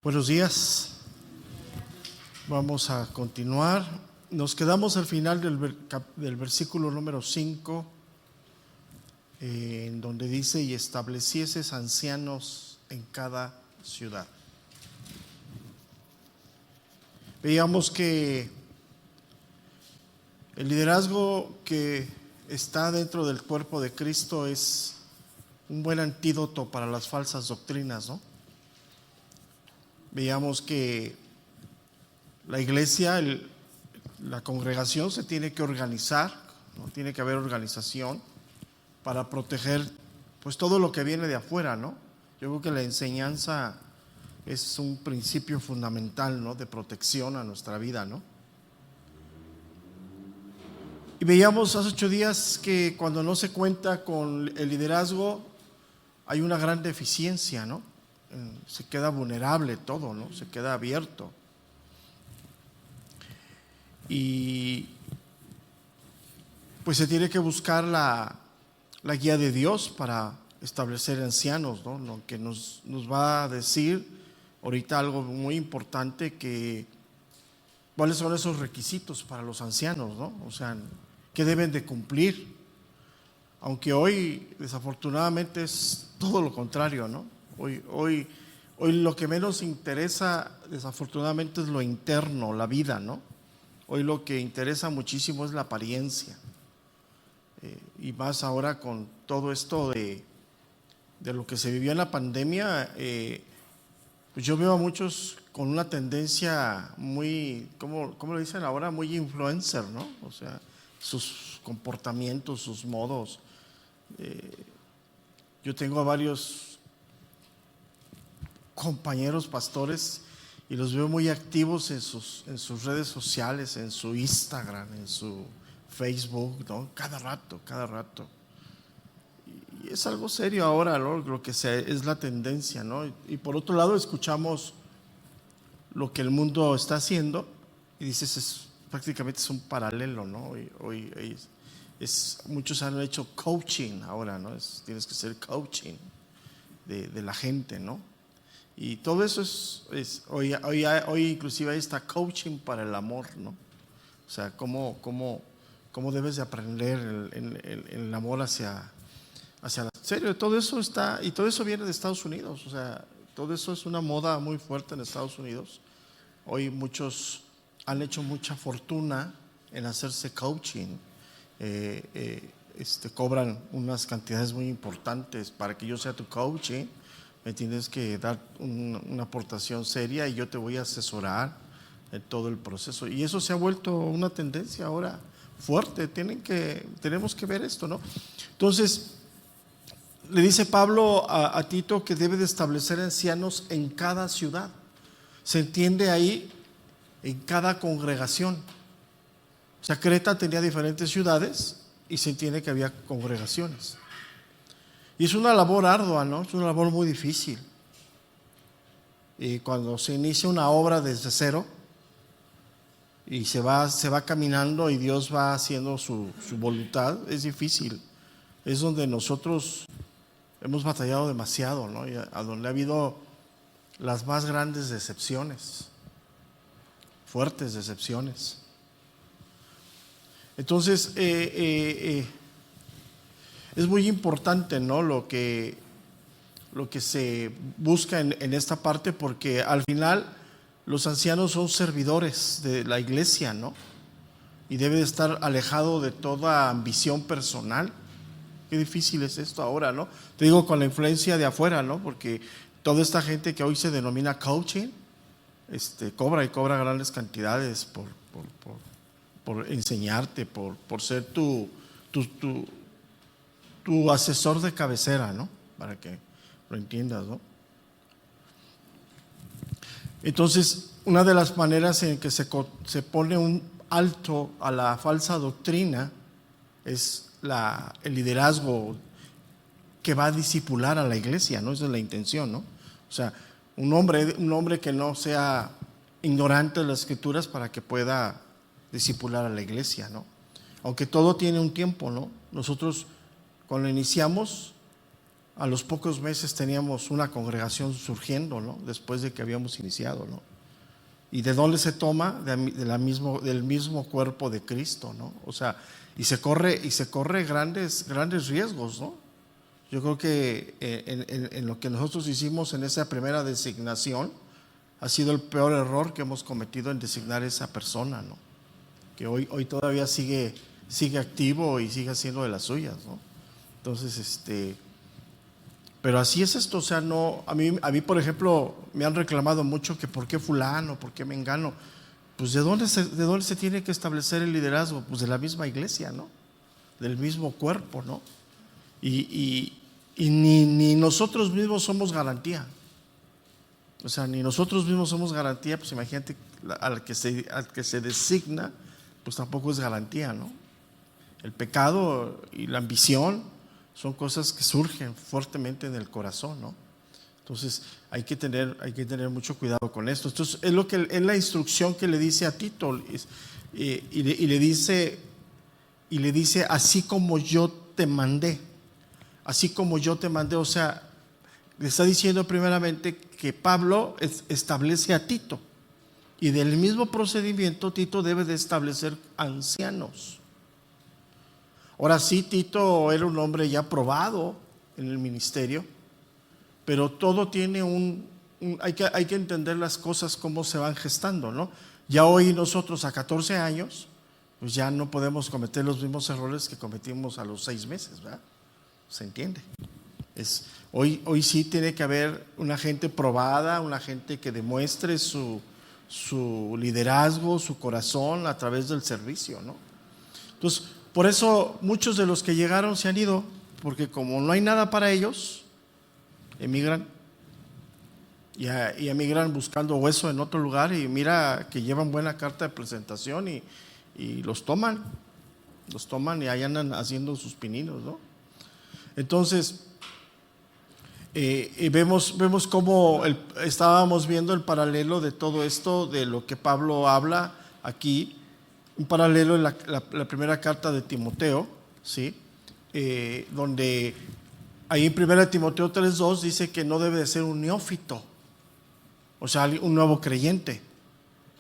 Buenos días. Vamos a continuar. Nos quedamos al final del versículo número 5, en donde dice: y establecieses ancianos en cada ciudad. Veíamos que el liderazgo que está dentro del cuerpo de Cristo es un buen antídoto para las falsas doctrinas, ¿no? Veíamos que la iglesia, la congregación se tiene que organizar, ¿no? Tiene que haber organización para proteger pues todo lo que viene de afuera, ¿no? Yo creo que la enseñanza es un principio fundamental, ¿no? De protección a nuestra vida, ¿no? Y veíamos hace 8 días que cuando no se cuenta con el liderazgo hay una gran deficiencia, ¿no? Se queda vulnerable todo, ¿no? Se queda abierto. Y pues se tiene que buscar la guía de Dios para establecer ancianos, ¿no? Lo que nos va a decir ahorita algo muy importante, que cuáles son esos requisitos para los ancianos, ¿no? O sea, ¿qué deben de cumplir? Aunque hoy desafortunadamente es todo lo contrario, ¿no? Hoy lo que menos interesa desafortunadamente es lo interno, la vida, ¿no? Hoy lo que interesa muchísimo es la apariencia, y más ahora con todo esto de lo que se vivió en la pandemia. Pues yo veo a muchos con una tendencia muy, ¿cómo lo dicen ahora? Muy influencer, ¿no? O sea, sus comportamientos, sus modos. Yo tengo a varios compañeros pastores y los veo muy activos en sus redes sociales, en su Instagram, en su Facebook, ¿no? Cada rato. Y es algo serio ahora, ¿no? Lo que es la tendencia, ¿no? Y por otro lado escuchamos lo que el mundo está haciendo y dices, prácticamente es un paralelo, ¿no? Hoy muchos han hecho coaching ahora, ¿no? Tienes que ser coaching de la gente, ¿no? Y todo eso hoy inclusive ahí está coaching para el amor, ¿no? O sea, cómo debes de aprender el amor hacia la... En serio, todo eso está, y todo eso viene de Estados Unidos. O sea, todo eso es una moda muy fuerte en Estados Unidos. Hoy muchos han hecho mucha fortuna en hacerse coaching. Cobran unas cantidades muy importantes. Para que yo sea tu coach, me tienes que dar una aportación seria y yo te voy a asesorar en todo el proceso. Y eso se ha vuelto una tendencia ahora fuerte. Tenemos que ver esto, ¿no? Entonces, le dice Pablo a Tito que debe de establecer ancianos en cada ciudad. Se entiende ahí en cada congregación. O sea, Creta tenía diferentes ciudades y se entiende que había congregaciones. Y es una labor ardua, ¿no? Es una labor muy difícil. Y cuando se inicia una obra desde cero y se va caminando y Dios va haciendo su voluntad, es difícil. Es donde nosotros hemos batallado demasiado, ¿no? Y a donde ha habido las más grandes decepciones, fuertes decepciones. Entonces, es muy importante, ¿no? Lo que se busca en esta parte, porque al final los ancianos son servidores de la iglesia, ¿no? Y debe de estar alejado de toda ambición personal. Qué difícil es esto ahora, ¿no? Te digo, con la influencia de afuera, ¿no? Porque toda esta gente que hoy se denomina coaching, cobra grandes cantidades por enseñarte, por ser tu asesor de cabecera, ¿no? Para que lo entiendas, ¿no? Entonces, una de las maneras en que se pone un alto a la falsa doctrina es el liderazgo que va a discipular a la iglesia, ¿no? Esa es la intención, ¿no? O sea, un hombre que no sea ignorante de las escrituras para que pueda discipular a la iglesia, ¿no? Aunque todo tiene un tiempo, ¿no? Nosotros cuando iniciamos a los pocos meses teníamos una congregación surgiendo, ¿no? Después de que habíamos iniciado, ¿no? ¿Y de dónde se toma? Del mismo cuerpo de Cristo, ¿no? O sea, y se corre grandes riesgos, ¿no? Yo creo que en lo que nosotros hicimos en esa primera designación ha sido el peor error que hemos cometido en designar a esa persona, ¿no? Que hoy todavía sigue activo y sigue haciendo de las suyas, ¿no? Entonces, pero así es esto, o sea, no, a mí por ejemplo, me han reclamado mucho que por qué fulano, por qué mengano. Pues ¿de dónde se tiene que establecer el liderazgo? Pues de la misma iglesia, ¿no? Del mismo cuerpo, ¿no? Y ni nosotros mismos somos garantía. O sea, ni nosotros mismos somos garantía, pues imagínate al que se designa, pues tampoco es garantía, ¿no? El pecado y la ambición son cosas que surgen fuertemente en el corazón, ¿no? Entonces hay que tener mucho cuidado con esto. Entonces es la instrucción que le dice a Tito, y le dice así como yo te mandé, o sea, le está diciendo primeramente que Pablo establece a Tito, y del mismo procedimiento Tito debe de establecer ancianos. Ahora sí, Tito era un hombre ya probado en el ministerio, pero todo tiene hay que entender las cosas cómo se van gestando, ¿no? Ya hoy nosotros a 14 años, pues ya no podemos cometer los mismos errores que cometimos a los 6 meses, ¿verdad? ¿Se entiende? Hoy sí tiene que haber una gente probada, una gente que demuestre su liderazgo, su corazón a través del servicio, ¿no? Entonces, por eso muchos de los que llegaron se han ido, porque como no hay nada para ellos, emigran y emigran buscando hueso en otro lugar, y mira que llevan buena carta de presentación y los toman y ahí andan haciendo sus pininos, ¿no? Entonces, vemos cómo estábamos viendo el paralelo de todo esto, de lo que Pablo habla aquí, un paralelo en la primera carta de Timoteo, ¿sí? Donde ahí en 1 Timoteo 3:2 dice que no debe de ser un neófito, o sea, un nuevo creyente.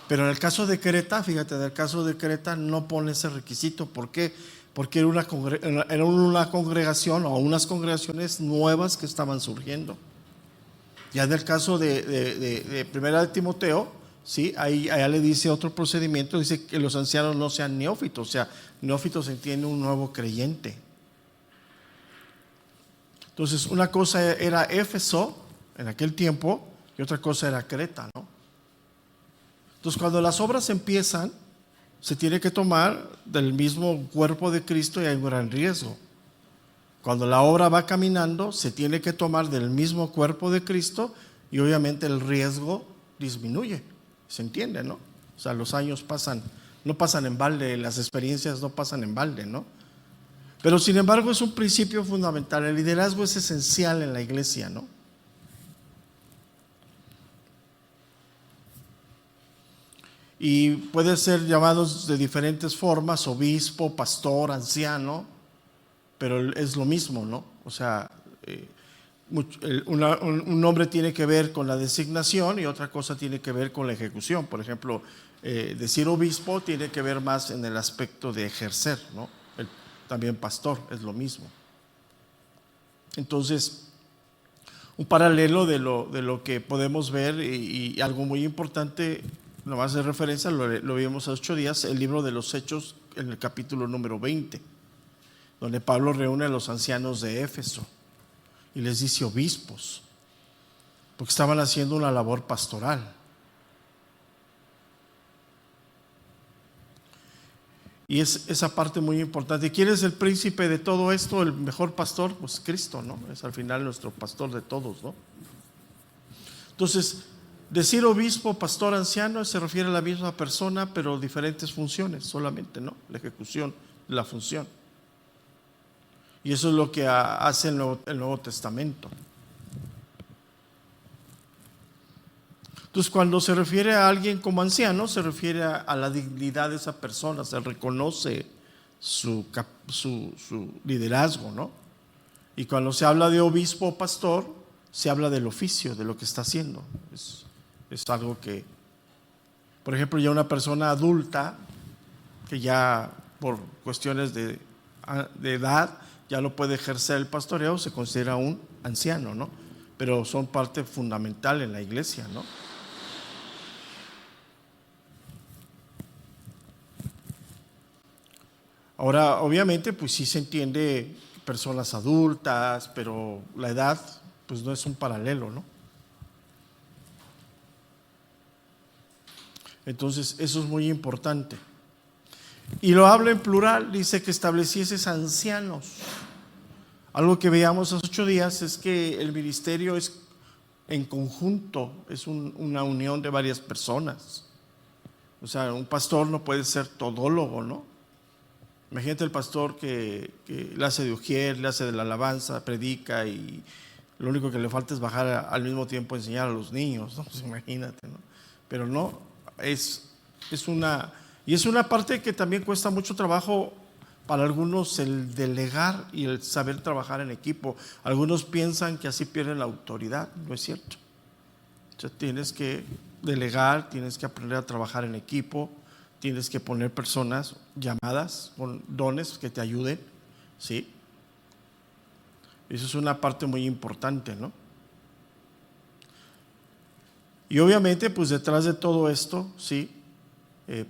Pero en el caso de Creta, fíjate, en el caso de Creta no pone ese requisito. ¿Por qué? Porque era una congregación o unas congregaciones nuevas que estaban surgiendo. Ya en el caso de 1 Timoteo, ¿sí? Allá le dice otro procedimiento, dice que los ancianos no sean neófitos, o sea, neófitos se entiende un nuevo creyente. Entonces, una cosa era Éfeso en aquel tiempo y otra cosa era Creta, ¿no? Entonces, cuando las obras empiezan, se tiene que tomar del mismo cuerpo de Cristo y hay un gran riesgo. Cuando la obra va caminando, se tiene que tomar del mismo cuerpo de Cristo y obviamente el riesgo disminuye. ¿Se entiende, no? O sea, los años no pasan en balde, las experiencias no pasan en balde, ¿no? Pero sin embargo es un principio fundamental. El liderazgo es esencial en la iglesia, ¿no? Y puede ser llamados de diferentes formas, obispo, pastor, anciano, pero es lo mismo, ¿no? O sea, un nombre tiene que ver con la designación y otra cosa tiene que ver con la ejecución. Por ejemplo, decir obispo tiene que ver más en el aspecto de ejercer, ¿no? También pastor es lo mismo. Entonces, un paralelo de lo que podemos ver y algo muy importante, nomás de referencia, lo vimos hace 8 días, el libro de los Hechos en el capítulo número 20, donde Pablo reúne a los ancianos de Éfeso y les dice obispos, porque estaban haciendo una labor pastoral. Y es esa parte muy importante. ¿Quién es el príncipe de todo esto? El mejor pastor, pues Cristo, ¿no? Es al final nuestro pastor de todos, ¿no? Entonces, decir obispo, pastor, anciano se refiere a la misma persona, pero diferentes funciones solamente, ¿no? La ejecución de la función. Y eso es lo que hace el Nuevo Testamento. Entonces, cuando se refiere a alguien como anciano, se refiere a la dignidad de esa persona, se reconoce su liderazgo, ¿no? Y cuando se habla de obispo o pastor, se habla del oficio, de lo que está haciendo. Es algo que, por ejemplo, ya una persona adulta, que ya por cuestiones de edad ya no puede ejercer el pastoreo, se considera un anciano, ¿no? Pero son parte fundamental en la iglesia, ¿no? Ahora, obviamente, pues sí se entiende personas adultas, pero la edad, pues no es un paralelo, ¿no? Entonces, eso es muy importante. Y lo habla en plural, dice que establecieses ancianos. Algo que veíamos hace 8 días es que el ministerio es en conjunto, es una unión de varias personas. O sea, un pastor no puede ser todólogo, ¿no? Imagínate el pastor que le hace de ujier, le hace de la alabanza, predica y lo único que le falta es bajar al mismo tiempo a enseñar a los niños, ¿no? Pues imagínate, ¿no? Pero no, es una parte que también cuesta mucho trabajo para algunos, el delegar y el saber trabajar en equipo. Algunos piensan que así pierden la autoridad, no es cierto. O sea, tienes que delegar, tienes que aprender a trabajar en equipo, tienes que poner personas llamadas con dones que te ayuden, ¿sí? Eso es una parte muy importante, ¿no? Y obviamente, pues detrás de todo esto, ¿sí?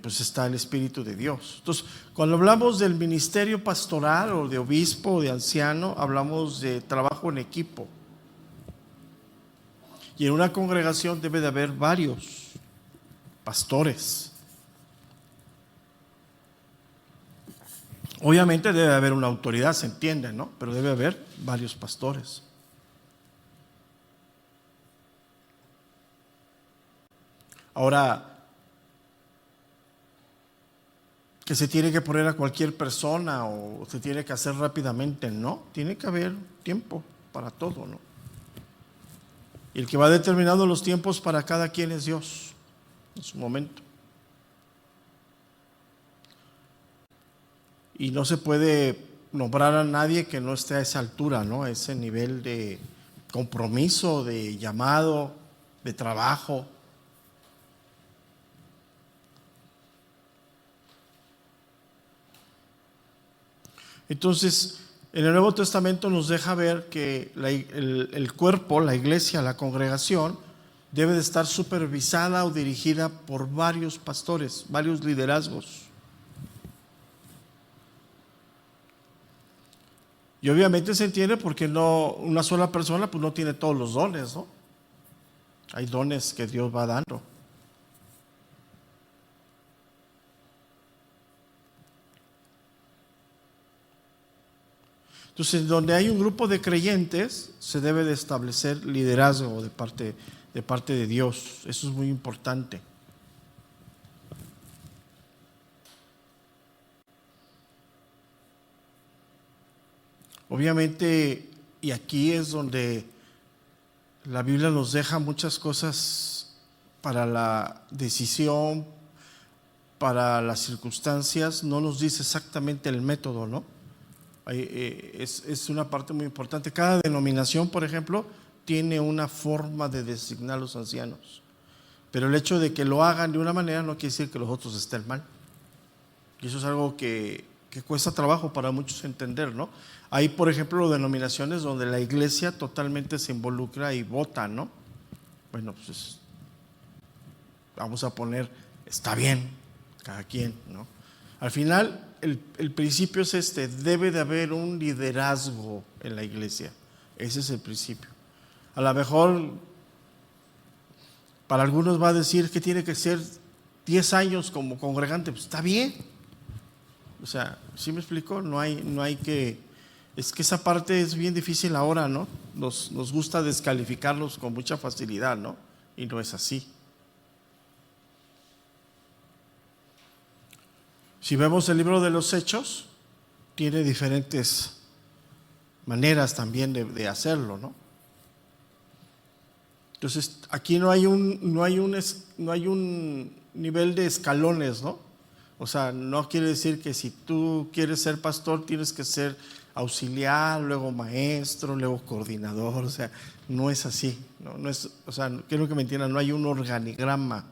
Pues está el Espíritu de Dios. Entonces, cuando hablamos del ministerio pastoral o de obispo o de anciano, hablamos de trabajo en equipo. Y en una congregación debe de haber varios pastores. Obviamente debe haber una autoridad, se entiende, ¿no? Pero debe haber varios pastores. Ahora, que se tiene que poner a cualquier persona o se tiene que hacer rápidamente, no, tiene que haber tiempo para todo, ¿no? Y el que va determinando los tiempos para cada quien es Dios, en su momento. Y no se puede nombrar a nadie que no esté a esa altura, ¿no? A ese nivel de compromiso, de llamado, de trabajo. Entonces, en el Nuevo Testamento nos deja ver que el cuerpo, la iglesia, la congregación, debe de estar supervisada o dirigida por varios pastores, varios liderazgos. Y obviamente se entiende porque no, una sola persona pues no tiene todos los dones, ¿no? Hay dones que Dios va dando. Entonces, donde hay un grupo de creyentes, se debe de establecer liderazgo de parte de Dios. Eso es muy importante. Obviamente, y aquí es donde la Biblia nos deja muchas cosas para la decisión, para las circunstancias, no nos dice exactamente el método, ¿no? Es una parte muy importante. Cada denominación, por ejemplo, tiene una forma de designar a los ancianos, pero el hecho de que lo hagan de una manera no quiere decir que los otros estén mal. Y eso es algo que cuesta trabajo para muchos entender, ¿no? Hay, por ejemplo, denominaciones donde la iglesia totalmente se involucra y vota, ¿no? Bueno, pues vamos a poner, está bien, cada quien, ¿no? Al final, el principio es debe de haber un liderazgo en la iglesia. Ese es el principio. A lo mejor, para algunos va a decir que tiene que ser 10 años como congregante, pues está bien. O sea, ¿sí me explico? No hay que... Es que esa parte es bien difícil ahora, ¿no? Nos gusta descalificarlos con mucha facilidad, ¿no? Y no es así. Si vemos el libro de los Hechos, tiene diferentes maneras también de hacerlo, ¿no? Entonces, aquí no hay un nivel de escalones, ¿no? O sea, no quiere decir que si tú quieres ser pastor tienes que ser auxiliar, luego maestro, luego coordinador. O sea, no es así, no es, o sea, quiero que me entiendan, no hay un organigrama,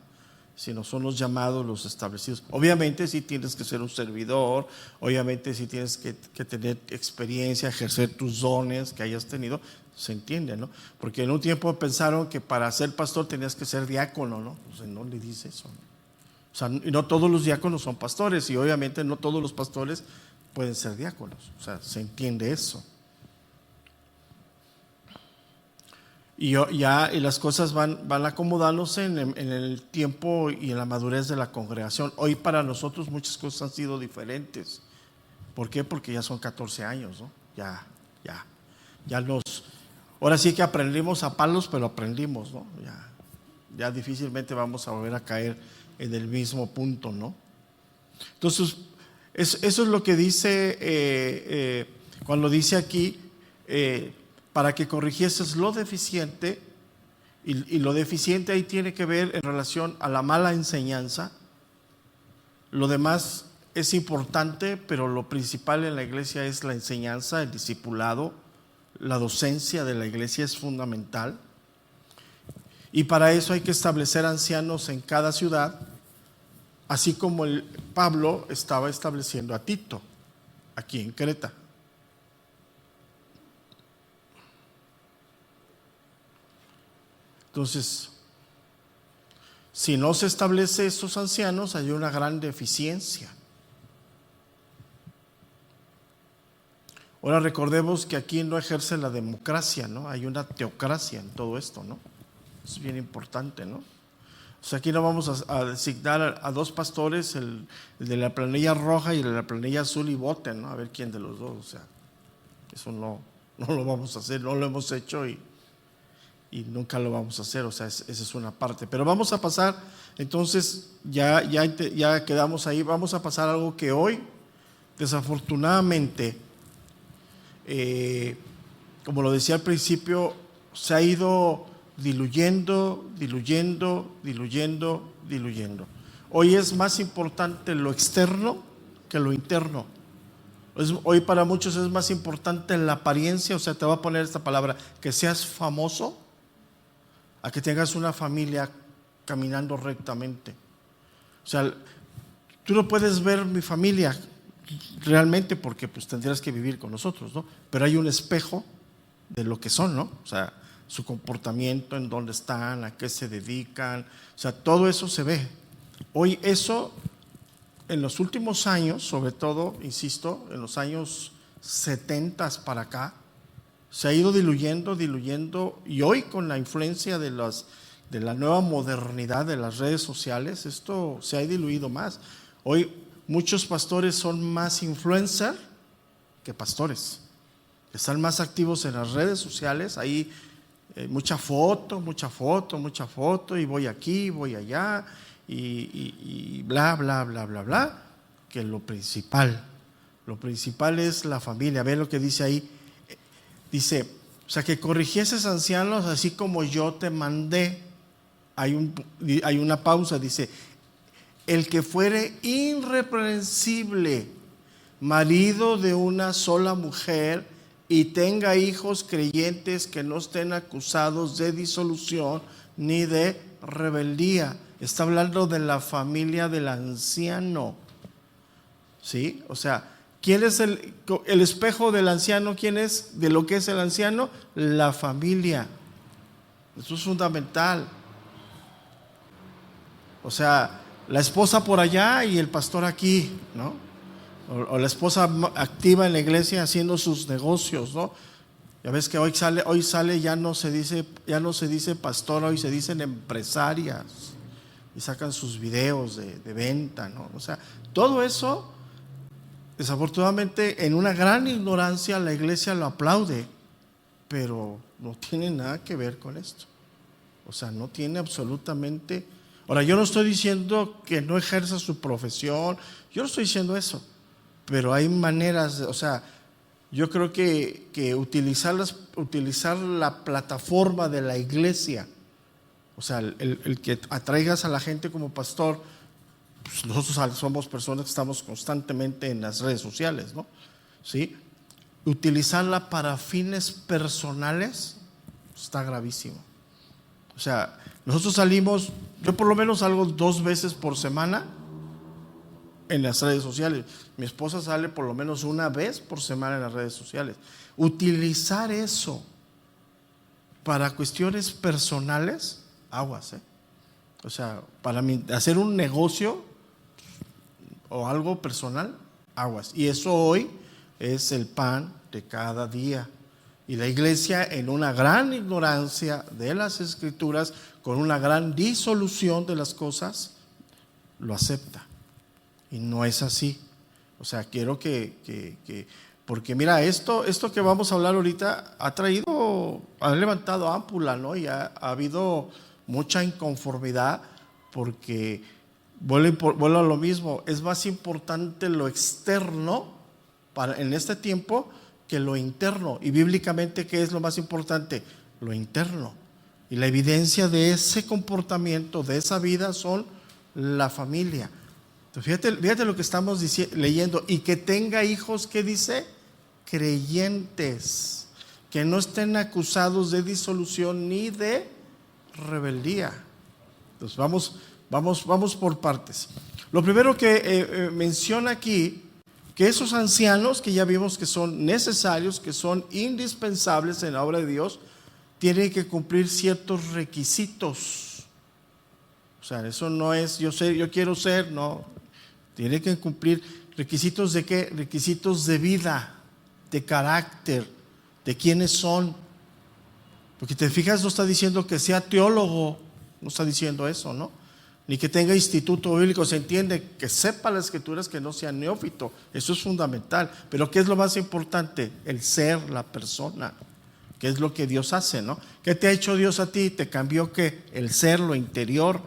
sino son los llamados, los establecidos. Obviamente sí tienes que ser un servidor, obviamente sí tienes que tener experiencia, ejercer tus dones que hayas tenido, se entiende, ¿no? Porque en un tiempo pensaron que para ser pastor tenías que ser diácono, ¿no? O sea, no le dice eso, ¿no? O sea, y no todos los diáconos son pastores, y obviamente no todos los pastores pueden ser diáconos, o sea, se entiende eso. Y las cosas van acomodándose en el tiempo y en la madurez de la congregación. Hoy para nosotros muchas cosas han sido diferentes. ¿Por qué? Porque ya son 14 años, ¿no? Ahora sí que aprendimos a palos, pero aprendimos, ¿no? Ya difícilmente vamos a volver a caer en el mismo punto, ¿no? Entonces, eso es lo que dice, cuando dice aquí, para que corrigieses lo deficiente, y lo deficiente ahí tiene que ver en relación a la mala enseñanza. Lo demás es importante, pero lo principal en la iglesia es la enseñanza, el discipulado, la docencia de la iglesia es fundamental. Y para eso hay que establecer ancianos en cada ciudad, así como Pablo estaba estableciendo a Tito, aquí en Creta. Entonces, si no se establece esos ancianos, hay una gran deficiencia. Ahora recordemos que aquí no ejerce la democracia, ¿no? Hay una teocracia en todo esto, ¿no? Es bien importante, ¿no? O sea, aquí no vamos a designar a dos pastores, el de la planilla roja y el de la planilla azul, y voten, ¿no? A ver quién de los dos. O sea, eso no lo vamos a hacer, no lo hemos hecho y nunca lo vamos a hacer. O sea, esa es una parte. Pero vamos a pasar, entonces, ya quedamos ahí. Vamos a pasar a algo que hoy, desafortunadamente, como lo decía al principio, se ha ido diluyendo. Hoy es más importante lo externo que lo interno. Hoy para muchos es más importante la apariencia, o sea, te voy a poner esta palabra, que seas famoso, a que tengas una familia caminando rectamente. O sea, tú no puedes ver mi familia realmente porque pues tendrías que vivir con nosotros, ¿no? Pero hay un espejo de lo que son, ¿no? O sea, su comportamiento, en dónde están, a qué se dedican, o sea, todo eso se ve. Hoy eso, en los últimos años, sobre todo, insisto, en los años 70 para acá, se ha ido diluyendo, y hoy con la influencia de la nueva modernidad de las redes sociales, esto se ha diluido más. Hoy muchos pastores son más influencer que pastores. Están más activos en las redes sociales, ahí mucha foto, y voy aquí, voy allá, y bla, que lo principal es la familia. Ve lo que dice ahí, dice, o sea, que corrigieses ancianos así como yo te mandé. Hay una pausa, dice, el que fuere irreprensible, marido de una sola mujer, y tenga hijos creyentes que no estén acusados de disolución ni de rebeldía. Está hablando de la familia del anciano, ¿sí? O sea, ¿quién es el espejo del anciano? ¿Quién es de lo que es el anciano? La familia. Eso es fundamental. O sea, la esposa por allá y el pastor aquí, ¿no? O la esposa activa en la iglesia haciendo sus negocios, ¿no? Ya ves que hoy sale ya no se dice pastor, hoy se dicen empresarias y sacan sus videos de venta, ¿no? O sea, todo eso, desafortunadamente, en una gran ignorancia la iglesia lo aplaude, pero no tiene nada que ver con esto. O sea, no tiene absolutamente. Ahora, yo no estoy diciendo que no ejerza su profesión, yo no estoy diciendo eso, pero hay maneras, o sea, yo creo que utilizar la plataforma de la iglesia, o sea, el que atraigas a la gente como pastor, pues nosotros somos personas que estamos constantemente en las redes sociales, ¿no? ¿Sí? utilizarla para fines personales está gravísimo. O sea, nosotros salimos, yo por lo menos salgo 2 veces por semana en las redes sociales. Mi esposa sale por lo menos 1 vez por semana en las redes sociales. Utilizar eso para cuestiones personales, aguas, O sea, para mí, hacer un negocio o algo personal, aguas. Y eso hoy es el pan de cada día. Y la iglesia, en una gran ignorancia de las escrituras, con una gran disolución de las cosas, lo acepta. Y no es así. O sea, quiero porque mira, esto que vamos a hablar ahorita ha levantado ámpula, ¿no? Y ha habido mucha inconformidad, porque vuelvo a lo mismo, es más importante lo externo en este tiempo que lo interno. Y bíblicamente, ¿qué es lo más importante? Lo interno. Y la evidencia de ese comportamiento, de esa vida, son la familia. Entonces, fíjate lo que estamos leyendo. Y que tenga hijos, ¿qué dice? Creyentes, que no estén acusados de disolución ni de rebeldía. Entonces vamos por partes. Lo primero que menciona aquí, que esos ancianos que ya vimos que son necesarios, que son indispensables en la obra de Dios, tienen que cumplir ciertos requisitos. O sea, eso no es yo quiero ser, no. Tienen que cumplir requisitos de qué? Requisitos de vida, de carácter, de quiénes son. Porque te fijas, no está diciendo que sea teólogo, no está diciendo eso, ¿no? Ni que tenga instituto bíblico. Se entiende que sepa las escrituras, que no sea neófito. Eso es fundamental. Pero ¿qué es lo más importante? El ser, la persona. ¿Qué es lo que Dios hace, no? ¿Qué te ha hecho Dios a ti? ¿Te cambió qué? El ser, lo interior.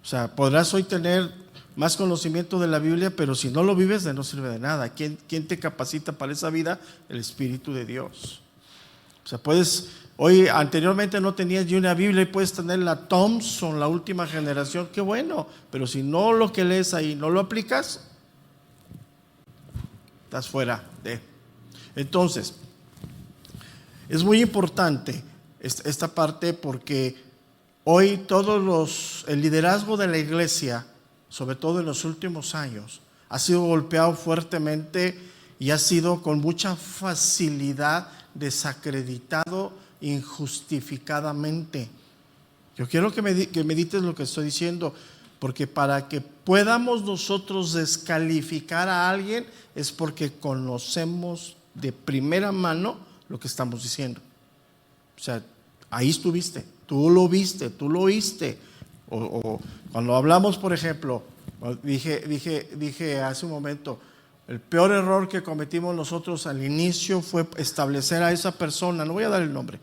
O sea, podrás hoy tener más conocimiento de la Biblia, pero si no lo vives, no sirve de nada. ¿Quién te capacita para esa vida? El Espíritu de Dios. O sea, anteriormente no tenías ni una Biblia y puedes tener la Thompson, la última generación, qué bueno, pero si no lo que lees ahí no lo aplicas, estás fuera de. Entonces, es muy importante esta parte, porque hoy el liderazgo de la iglesia, sobre todo en los últimos años, ha sido golpeado fuertemente y ha sido con mucha facilidad desacreditado injustificadamente. Yo quiero que medites lo que estoy diciendo, porque para que podamos nosotros descalificar a alguien es porque conocemos de primera mano lo que estamos diciendo. O sea, ahí estuviste, tú lo viste, tú lo oíste. O cuando hablamos, por ejemplo, dije hace un momento, el peor error que cometimos nosotros al inicio fue establecer a esa persona, no voy a dar el nombre,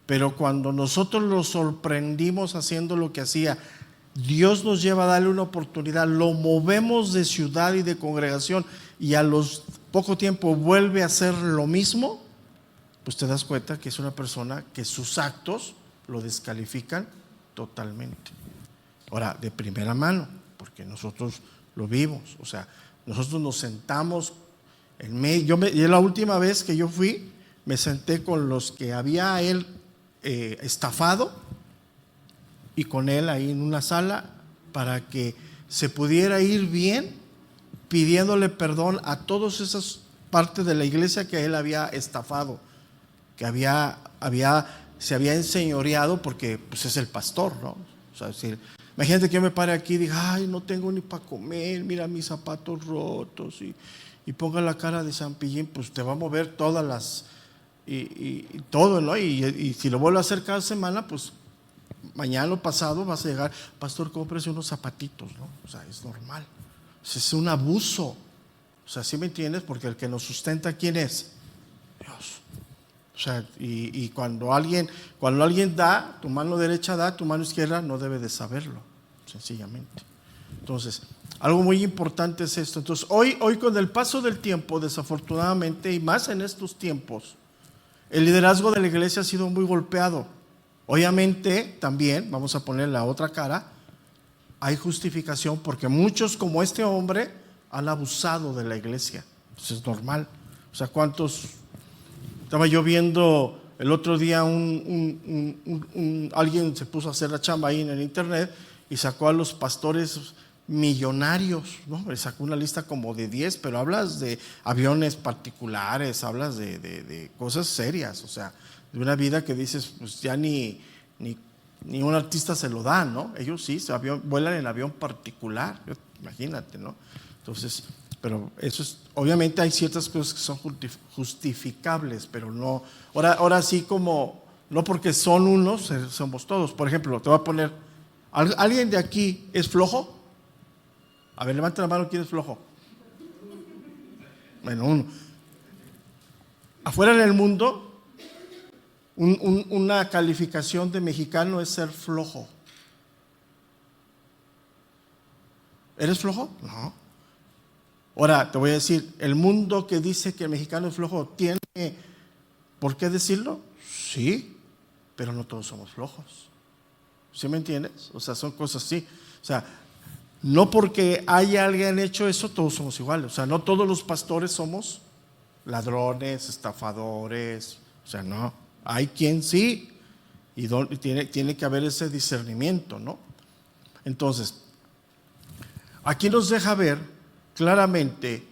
pero cuando nosotros lo sorprendimos haciendo lo que hacía, Dios nos lleva a darle una oportunidad, lo movemos de ciudad y de congregación, y a los poco tiempo vuelve a hacer lo mismo, pues te das cuenta que es una persona que sus actos lo descalifican totalmente. Ahora, de primera mano, porque nosotros lo vimos. O sea, nosotros nos sentamos en medio. La última vez que yo fui, me senté con los que había él estafado, y con él ahí en una sala, para que se pudiera ir bien, pidiéndole perdón a todas esas partes de la iglesia que él había estafado, que se había enseñoreado, porque pues es el pastor, ¿no? O sea, decir, imagínate que yo me pare aquí y diga, ay, no tengo ni para comer, mira mis zapatos rotos, y ponga la cara de San Pillín, pues te va a mover todas las, y todo, ¿no? Y si lo vuelvo a hacer cada semana, pues mañana o pasado vas a llegar, pastor, cómprese unos zapatitos, ¿no? O sea, es normal. O sea, es un abuso. O sea, ¿sí me entiendes? Porque el que nos sustenta, ¿quién es? Dios. O sea, y cuando alguien da, tu mano derecha da, tu mano izquierda no debe de saberlo, sencillamente. Entonces, algo muy importante es esto. Entonces, hoy con el paso del tiempo, desafortunadamente, y más en estos tiempos, el liderazgo de la iglesia ha sido muy golpeado. Obviamente, también, vamos a poner la otra cara, hay justificación, porque muchos como este hombre han abusado de la iglesia. Eso es normal. O O sea, ¿cuántos? Estaba yo viendo el otro día alguien se puso a hacer la chamba ahí en el internet y sacó a los pastores millonarios, ¿no? Le sacó una lista como de 10, pero hablas de aviones particulares, hablas de cosas serias, o sea, de una vida que dices, pues ya ni un artista se lo da, ¿no? Ellos sí, vuelan en avión particular, imagínate, ¿no? Entonces, pero eso es, obviamente hay ciertas cosas que son justificables, pero no, ahora sí como, no porque son unos, somos todos. Por ejemplo, te voy a poner, ¿alguien de aquí es flojo? A ver, levanta la mano, ¿quién es flojo? Bueno, uno. Afuera en el mundo, una calificación de mexicano es ser flojo. ¿Eres flojo? No. Ahora, te voy a decir, el mundo que dice que el mexicano es flojo, ¿tiene por qué decirlo? Sí, pero no todos somos flojos. ¿Sí me entiendes? O sea, son cosas así. O sea, no porque haya alguien hecho eso, todos somos iguales. O sea, no todos los pastores somos ladrones, estafadores. O sea, no. Hay quien sí. Y tiene que haber ese discernimiento, ¿no? Entonces, aquí nos deja ver claramente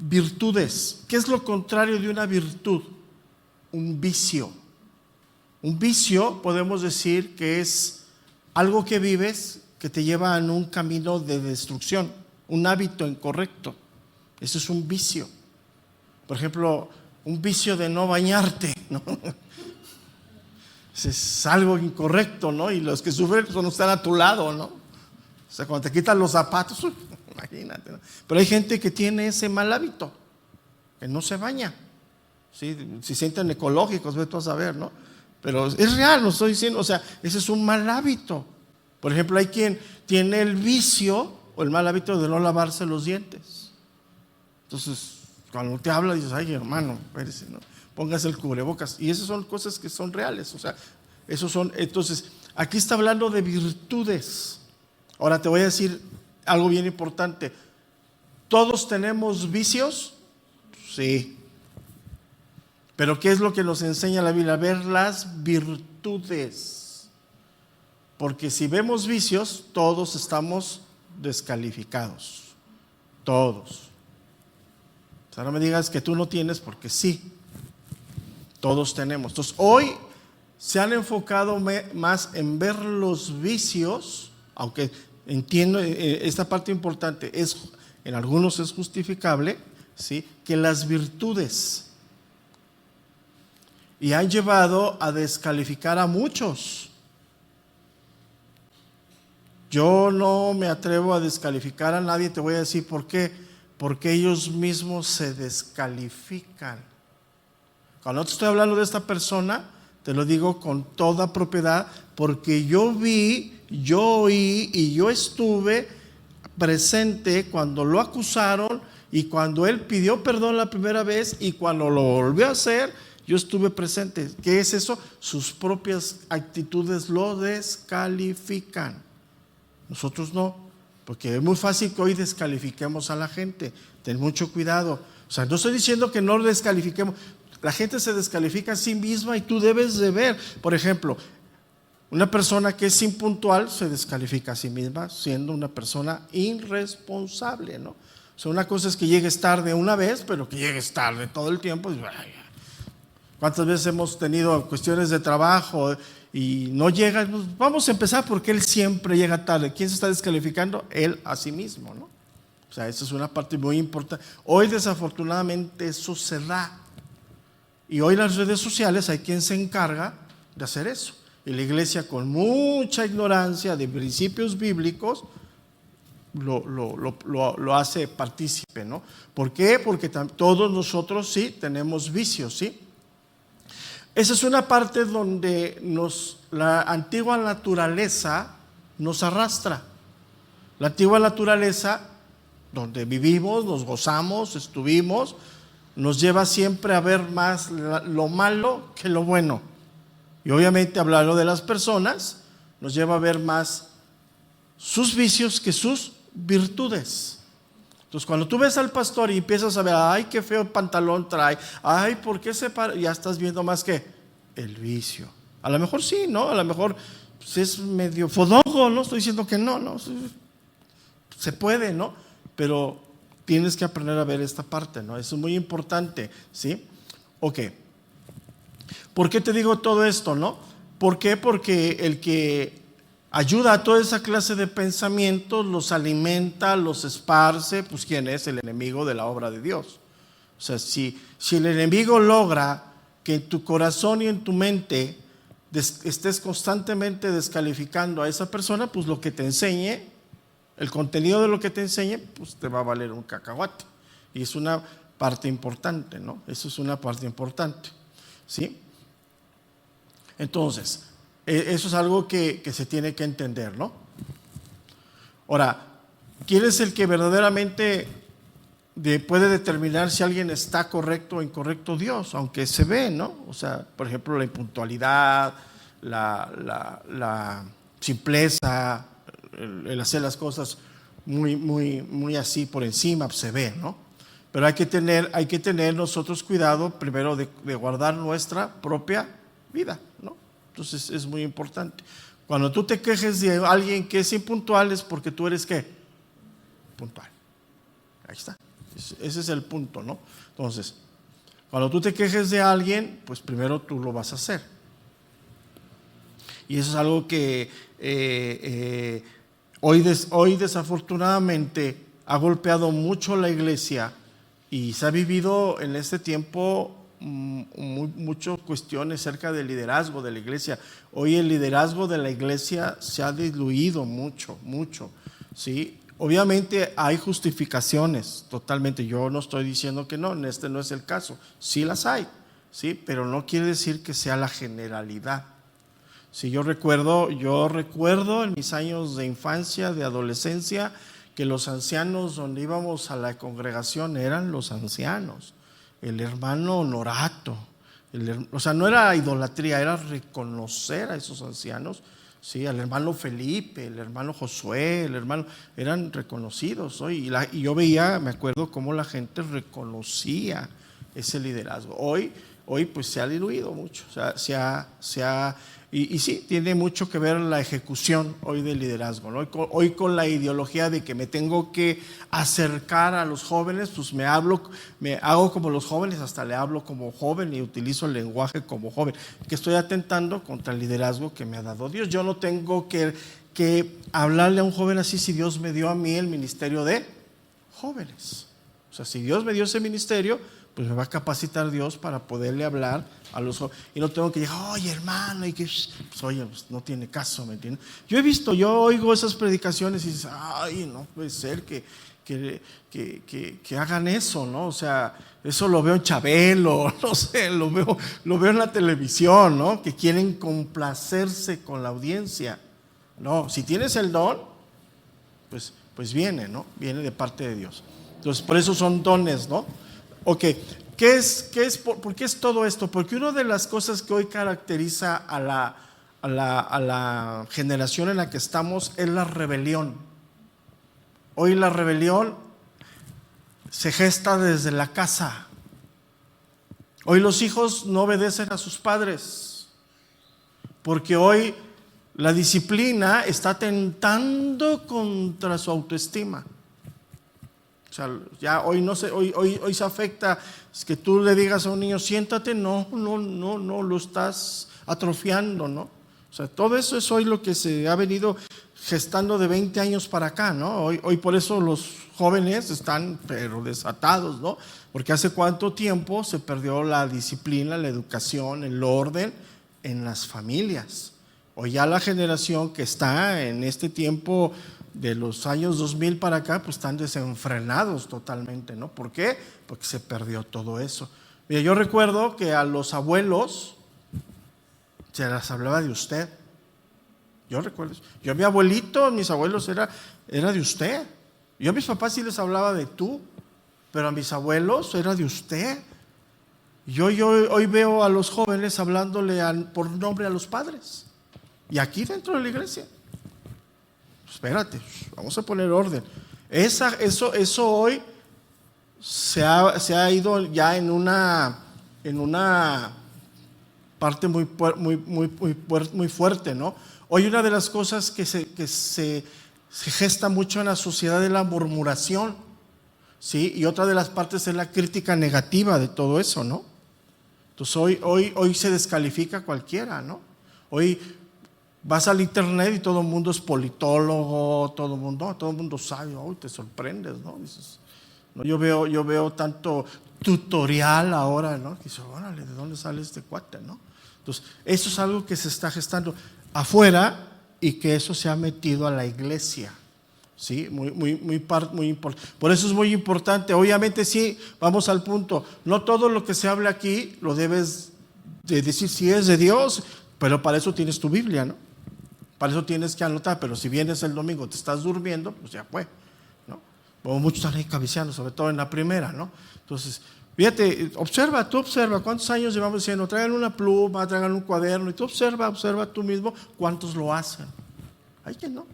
virtudes. ¿Qué es lo contrario de una virtud? Un vicio. Un vicio podemos decir que es algo que vives que te lleva en un camino de destrucción, un hábito incorrecto. Eso es un vicio. Por ejemplo, un vicio de no bañarte, ¿no? Es algo incorrecto, ¿no? Y los que sufren son los que están a tu lado, ¿no? O sea, cuando te quitan los zapatos, imagínate, ¿no? Pero hay gente que tiene ese mal hábito, que no se baña, ¿sí? Si sienten ecológicos, ve tú a saber, ¿no? Pero es real, no estoy diciendo, o sea, ese es un mal hábito. Por ejemplo, hay quien tiene el vicio o el mal hábito de no lavarse los dientes. Entonces, cuando te habla, dices, ay, hermano, espérese, ¿no? Póngase el cubrebocas. Y esas son cosas que son reales, o sea, esos son. Entonces, aquí está hablando de virtudes. Ahora te voy a decir algo bien importante. ¿Todos tenemos vicios? Sí. Pero ¿qué es lo que nos enseña la Biblia? Ver las virtudes. Porque si vemos vicios, todos estamos descalificados. Todos. O sea, no me digas que tú no tienes, porque sí. Todos tenemos. Entonces, hoy se han enfocado más en ver los vicios, aunque entiendo esta parte importante, en algunos es justificable, ¿sí?, que las virtudes. Y han llevado a descalificar a muchos. Yo no me atrevo a descalificar a nadie, te voy a decir por qué. Porque ellos mismos se descalifican. Cuando te estoy hablando de esta persona, te lo digo con toda propiedad, porque yo vi, yo oí y yo estuve presente cuando lo acusaron y cuando él pidió perdón la primera vez y cuando lo volvió a hacer, yo estuve presente. ¿Qué es eso? Sus propias actitudes lo descalifican. Nosotros no, porque es muy fácil que hoy descalifiquemos a la gente. Ten mucho cuidado. O sea, no estoy diciendo que no descalifiquemos. La gente se descalifica a sí misma y tú debes de ver. Por ejemplo, una persona que es impuntual se descalifica a sí misma siendo una persona irresponsable, ¿no? O sea, una cosa es que llegues tarde una vez, pero que llegues tarde todo el tiempo. ¿Cuántas veces hemos tenido cuestiones de trabajo y no llega? Pues vamos a empezar porque él siempre llega tarde. ¿Quién se está descalificando? Él a sí mismo, ¿no? O sea, esa es una parte muy importante. Hoy desafortunadamente eso se da. Y hoy en las redes sociales hay quien se encarga de hacer eso. Y la iglesia, con mucha ignorancia de principios bíblicos, lo hace partícipe, ¿no? ¿Por qué? Porque todos nosotros sí tenemos vicios, ¿sí? Esa es una parte donde la antigua naturaleza nos arrastra. La antigua naturaleza, donde vivimos, nos gozamos, estuvimos, nos lleva siempre a ver más lo malo que lo bueno. Y obviamente hablando de las personas, nos lleva a ver más sus vicios que sus virtudes. Entonces, cuando tú ves al pastor y empiezas a ver, ay, qué feo pantalón trae, ay, ¿por qué se para? Ya estás viendo más que el vicio. A lo mejor sí, ¿no? A lo mejor pues, es medio fodongo, no estoy diciendo que no, se puede, ¿no? Pero tienes que aprender a ver esta parte, ¿no? Eso es muy importante, ¿sí? Ok. ¿Por qué te digo todo esto, no? ¿Por qué? Porque el que ayuda a toda esa clase de pensamientos, los alimenta, los esparce, pues ¿quién es? El enemigo de la obra de Dios. O sea, si el enemigo logra que en tu corazón y en tu mente estés constantemente descalificando a esa persona, pues lo que te enseñe, el contenido de lo que te enseñe, pues te va a valer un cacahuate. Y es una parte importante, ¿no? Eso es una parte importante, ¿sí? Entonces, eso es algo que se tiene que entender, ¿no? Ahora, ¿quién es el que verdaderamente puede determinar si alguien está correcto o incorrecto? Dios, aunque se ve, ¿no? O sea, por ejemplo, la impuntualidad, la simpleza, el hacer las cosas muy así por encima, se ve, ¿no? Pero hay que tener nosotros cuidado primero de guardar nuestra propia vida, ¿no? Entonces es muy importante. Cuando tú te quejes de alguien que es impuntual es porque tú eres ¿qué? Puntual. Ahí está. Ese es el punto, ¿no? Entonces, cuando tú te quejes de alguien, pues primero tú lo vas a hacer. Y eso es algo que hoy desafortunadamente ha golpeado mucho la iglesia y se ha vivido en este tiempo muchas cuestiones acerca del liderazgo de la iglesia. Hoy el liderazgo de la iglesia se ha diluido mucho, ¿sí? Obviamente hay justificaciones, totalmente. Yo no estoy diciendo que no, este no es el caso. Sí las hay, ¿sí? Pero no quiere decir que sea la generalidad. Sí, yo recuerdo en mis años de infancia, de adolescencia, que los ancianos donde íbamos a la congregación eran los ancianos. El hermano honorato, o sea, no era idolatría, era reconocer a esos ancianos, sí, al hermano Felipe, el hermano Josué, eran reconocidos, ¿no? Y yo veía, me acuerdo cómo la gente reconocía ese liderazgo. Hoy pues se ha diluido mucho, o sea, y sí, tiene mucho que ver la ejecución hoy del liderazgo, ¿no? Hoy con la ideología de que me tengo que acercar a los jóvenes, pues me hago como los jóvenes, hasta le hablo como joven y utilizo el lenguaje como joven, que estoy atentando contra el liderazgo que me ha dado Dios. Yo no tengo que hablarle a un joven así si Dios me dio a mí el ministerio de jóvenes. O sea, si Dios me dio ese ministerio, pues me va a capacitar Dios para poderle hablar a los jóvenes. Y no tengo que llegar, oye hermano, y que, pues, oye, pues, no tiene caso, ¿me entiendes? Yo oigo esas predicaciones y dices, ay, no puede ser que hagan eso, ¿no? O sea, eso lo veo en Chabelo, no sé, lo veo en la televisión, ¿no? Que quieren complacerse con la audiencia. No, si tienes el don, pues viene, ¿no? Viene de parte de Dios. Entonces, por eso son dones, ¿no? Ok, ¿por qué es todo esto? Porque una de las cosas que hoy caracteriza a la generación en la que estamos es la rebelión. Hoy la rebelión se gesta desde la casa. Hoy los hijos no obedecen a sus padres, porque hoy la disciplina está atentando contra su autoestima. O sea, ya hoy no sé, hoy se afecta, es que tú le digas a un niño, siéntate, no, lo estás atrofiando, ¿no? O sea, todo eso es hoy lo que se ha venido gestando de 20 años para acá, ¿no? Hoy por eso los jóvenes están, pero desatados, ¿no? Porque hace cuánto tiempo se perdió la disciplina, la educación, el orden en las familias. Hoy ya la generación que está en este tiempo de los años 2000 para acá, pues están desenfrenados totalmente, ¿no? ¿Por qué? Porque se perdió todo eso. Mira, yo recuerdo que a los abuelos se les hablaba de usted. Yo recuerdo eso. Yo a mi abuelito, a mis abuelos era de usted. Yo a mis papás sí les hablaba de tú, pero a mis abuelos era de usted. Yo hoy veo a los jóvenes hablándole por nombre a los padres. Y aquí dentro de la iglesia. Espérate, vamos a poner orden. Eso hoy se ha ido ya en una parte muy fuerte, ¿no? Hoy una de las cosas que se gesta mucho en la sociedad es la murmuración, ¿sí? Y otra de las partes es la crítica negativa de todo eso, ¿no? Entonces hoy se descalifica a cualquiera, ¿no? Hoy vas al internet y todo el mundo es politólogo, todo el mundo sabe, hoy te sorprendes, ¿no? Dices, no, yo veo tanto tutorial ahora, ¿no? Dices, órale, ¿de dónde sale este cuate, no? Entonces, eso es algo que se está gestando afuera y que eso se ha metido a la iglesia, ¿sí? Muy importante. Por eso es muy importante. Obviamente, sí, vamos al punto. No todo lo que se habla aquí lo debes de decir si es de Dios, pero para eso tienes tu Biblia, ¿no? Para eso tienes que anotar. Pero si vienes el domingo, te estás durmiendo, pues ya fue, ¿no? Como muchos están ahí cabeceando, sobre todo en la primera, ¿no? Entonces, fíjate, tú observa cuántos años llevamos diciendo, traigan una pluma, traigan un cuaderno, y tú observa tú mismo cuántos lo hacen. Hay que no.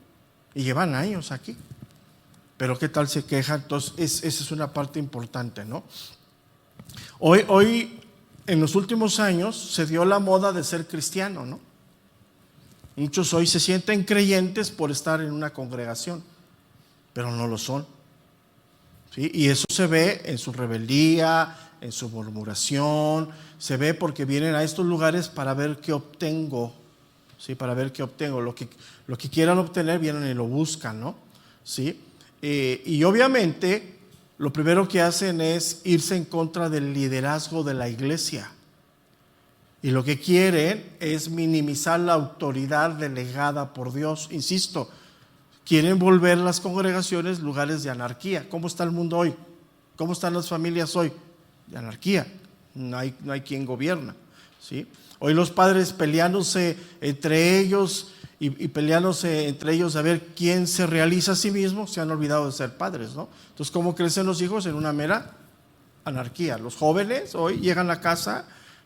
Y llevan años aquí. Pero qué tal se quejan. Entonces, esa es una parte importante, ¿no? Hoy, en los últimos años, se dio la moda de ser cristiano, ¿no? Muchos hoy se sienten creyentes por estar en una congregación, pero no lo son. ¿Sí? Y eso se ve en su rebeldía, en su murmuración, se ve porque vienen a estos lugares para ver qué obtengo, ¿sí? Para ver qué obtengo, lo que quieran obtener vienen y lo buscan, ¿no? ¿Sí? Y obviamente lo primero que hacen es irse en contra del liderazgo de la iglesia, y lo que quieren es minimizar la autoridad delegada por Dios. Insisto, quieren volver las congregaciones lugares de anarquía. ¿Cómo está el mundo hoy? ¿Cómo están las familias hoy? De anarquía. No hay quien gobierna, ¿sí? Hoy los padres peleándose entre ellos y peleándose entre ellos a ver quién se realiza a sí mismo, se han olvidado de ser padres, ¿no? Entonces, ¿cómo crecen los hijos? En una mera anarquía. Los jóvenes hoy llegan a casa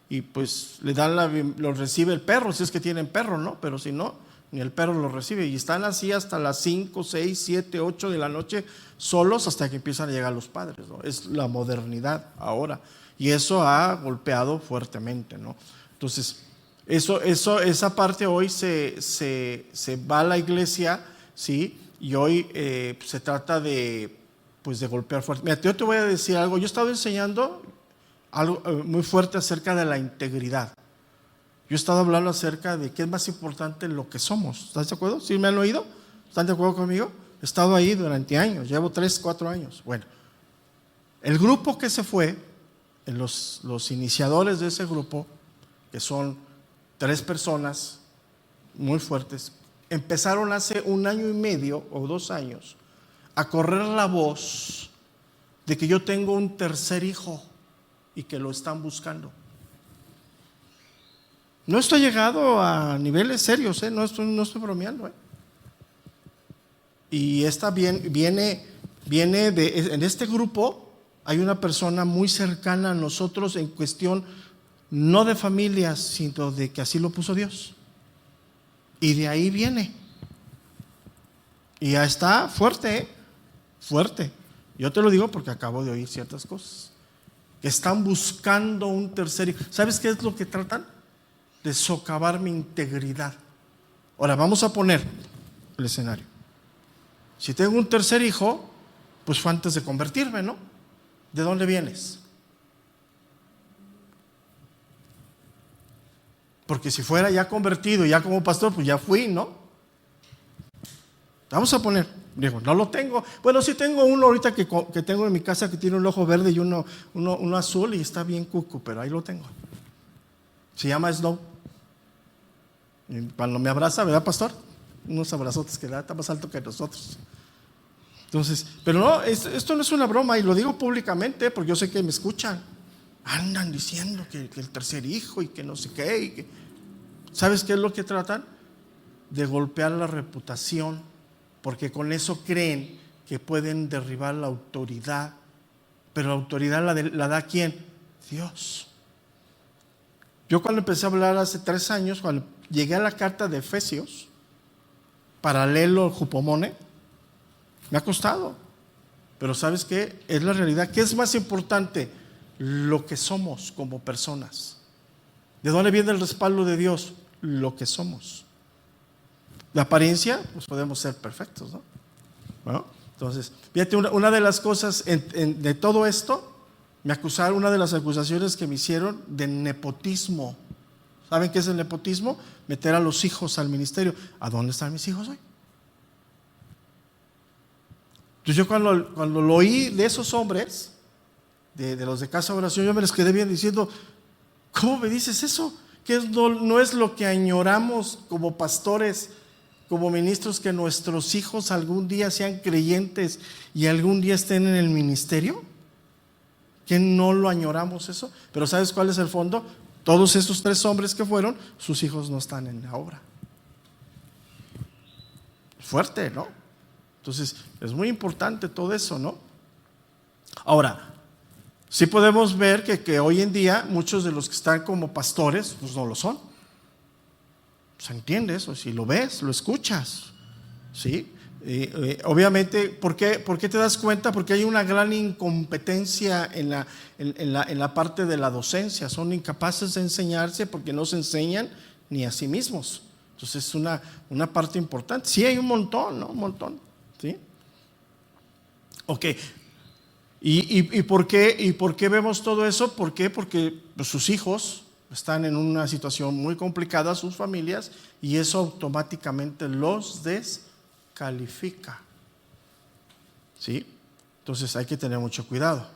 y pues los recibe el perro, si es que tienen perro, ¿no? Pero si no, ni el perro lo recibe, y están así hasta las 5, 6, 7, 8 de la noche solos hasta que empiezan a llegar los padres, ¿no? Es la modernidad ahora, y eso ha golpeado fuertemente, ¿no? Entonces, esa parte hoy se va a la iglesia, ¿sí? Y hoy se trata de golpear fuerte. Mira, yo te voy a decir algo. Yo he estado enseñando algo muy fuerte acerca de la integridad. Yo he estado hablando acerca de qué es más importante lo que somos. ¿Estás de acuerdo? ¿Sí me han oído? ¿Están de acuerdo conmigo? He estado ahí durante años, llevo 3, 4 años. Bueno, el grupo que se fue, los iniciadores de ese grupo, que son 3 personas muy fuertes, empezaron hace 1 año y medio o 2 años a correr la voz de que yo tengo un tercer hijo y que lo están buscando. No estoy llegado a niveles serios, no estoy bromeando. Y viene en este grupo hay una persona muy cercana a nosotros en cuestión no de familias, sino de que así lo puso Dios. Y de ahí viene. Y ya está fuerte, fuerte. Yo te lo digo porque acabo de oír ciertas cosas. Que están buscando un tercer hijo. ¿Sabes qué es lo que tratan? De socavar mi integridad. Ahora vamos a poner el escenario. Si tengo un tercer hijo, pues fue antes de convertirme, ¿no? ¿De dónde vienes? Porque si fuera ya convertido, ya como pastor, pues ya fui, ¿no? Vamos a poner, digo, no lo tengo. Bueno, sí tengo uno ahorita que tengo en mi casa que tiene un ojo verde y uno azul y está bien cuco, pero ahí lo tengo. Se llama Snow. Y cuando me abraza, ¿verdad, pastor? Unos abrazotes que da, está más alto que nosotros. Entonces, pero no, esto no es una broma, y lo digo públicamente porque yo sé que me escuchan. Andan diciendo que el tercer hijo y que no sé qué. ¿Sabes qué es lo que tratan? De golpear la reputación, porque con eso creen que pueden derribar la autoridad. Pero la autoridad la da ¿quién? Dios. Yo cuando empecé a hablar hace 3 años, cuando llegué a la carta de Efesios, paralelo al Jupomone, me ha costado. Pero ¿sabes qué? Es la realidad. ¿Qué es más importante? Lo que somos como personas. ¿De dónde viene el respaldo de Dios? Lo que somos. La apariencia, pues podemos ser perfectos, ¿no? ¿No? Entonces, fíjate, una de las cosas de todo esto, una de las acusaciones que me hicieron de nepotismo. ¿Saben qué es el nepotismo? Meter a los hijos al ministerio. ¿A dónde están mis hijos hoy? Entonces yo cuando lo oí de esos hombres, de los de Casa de Oración, yo me les quedé bien diciendo, ¿cómo me dices eso? Que no es lo que añoramos como pastores, como ministros, que nuestros hijos algún día sean creyentes y algún día estén en el ministerio. ¿Que no lo añoramos eso? Pero ¿sabes cuál es el fondo? Todos estos 3 hombres que fueron, sus hijos no están en la obra. Fuerte, ¿no? Entonces, es muy importante todo eso, ¿no? Ahora, sí podemos ver que hoy en día muchos de los que están como pastores, pues no lo son. ¿Se entiende eso? Si lo ves, lo escuchas, ¿sí? Obviamente, ¿por qué te das cuenta? Porque hay una gran incompetencia en la parte de la docencia. Son incapaces de enseñarse porque no se enseñan ni a sí mismos. Entonces es una parte importante. Sí, hay un montón, ¿no? Un montón, ¿sí? Ok. ¿Y por qué vemos todo eso? ¿Por qué? Porque pues, sus hijos están en una situación muy complicada, sus familias, y eso automáticamente los descalifica. ¿Sí? Entonces hay que tener mucho cuidado.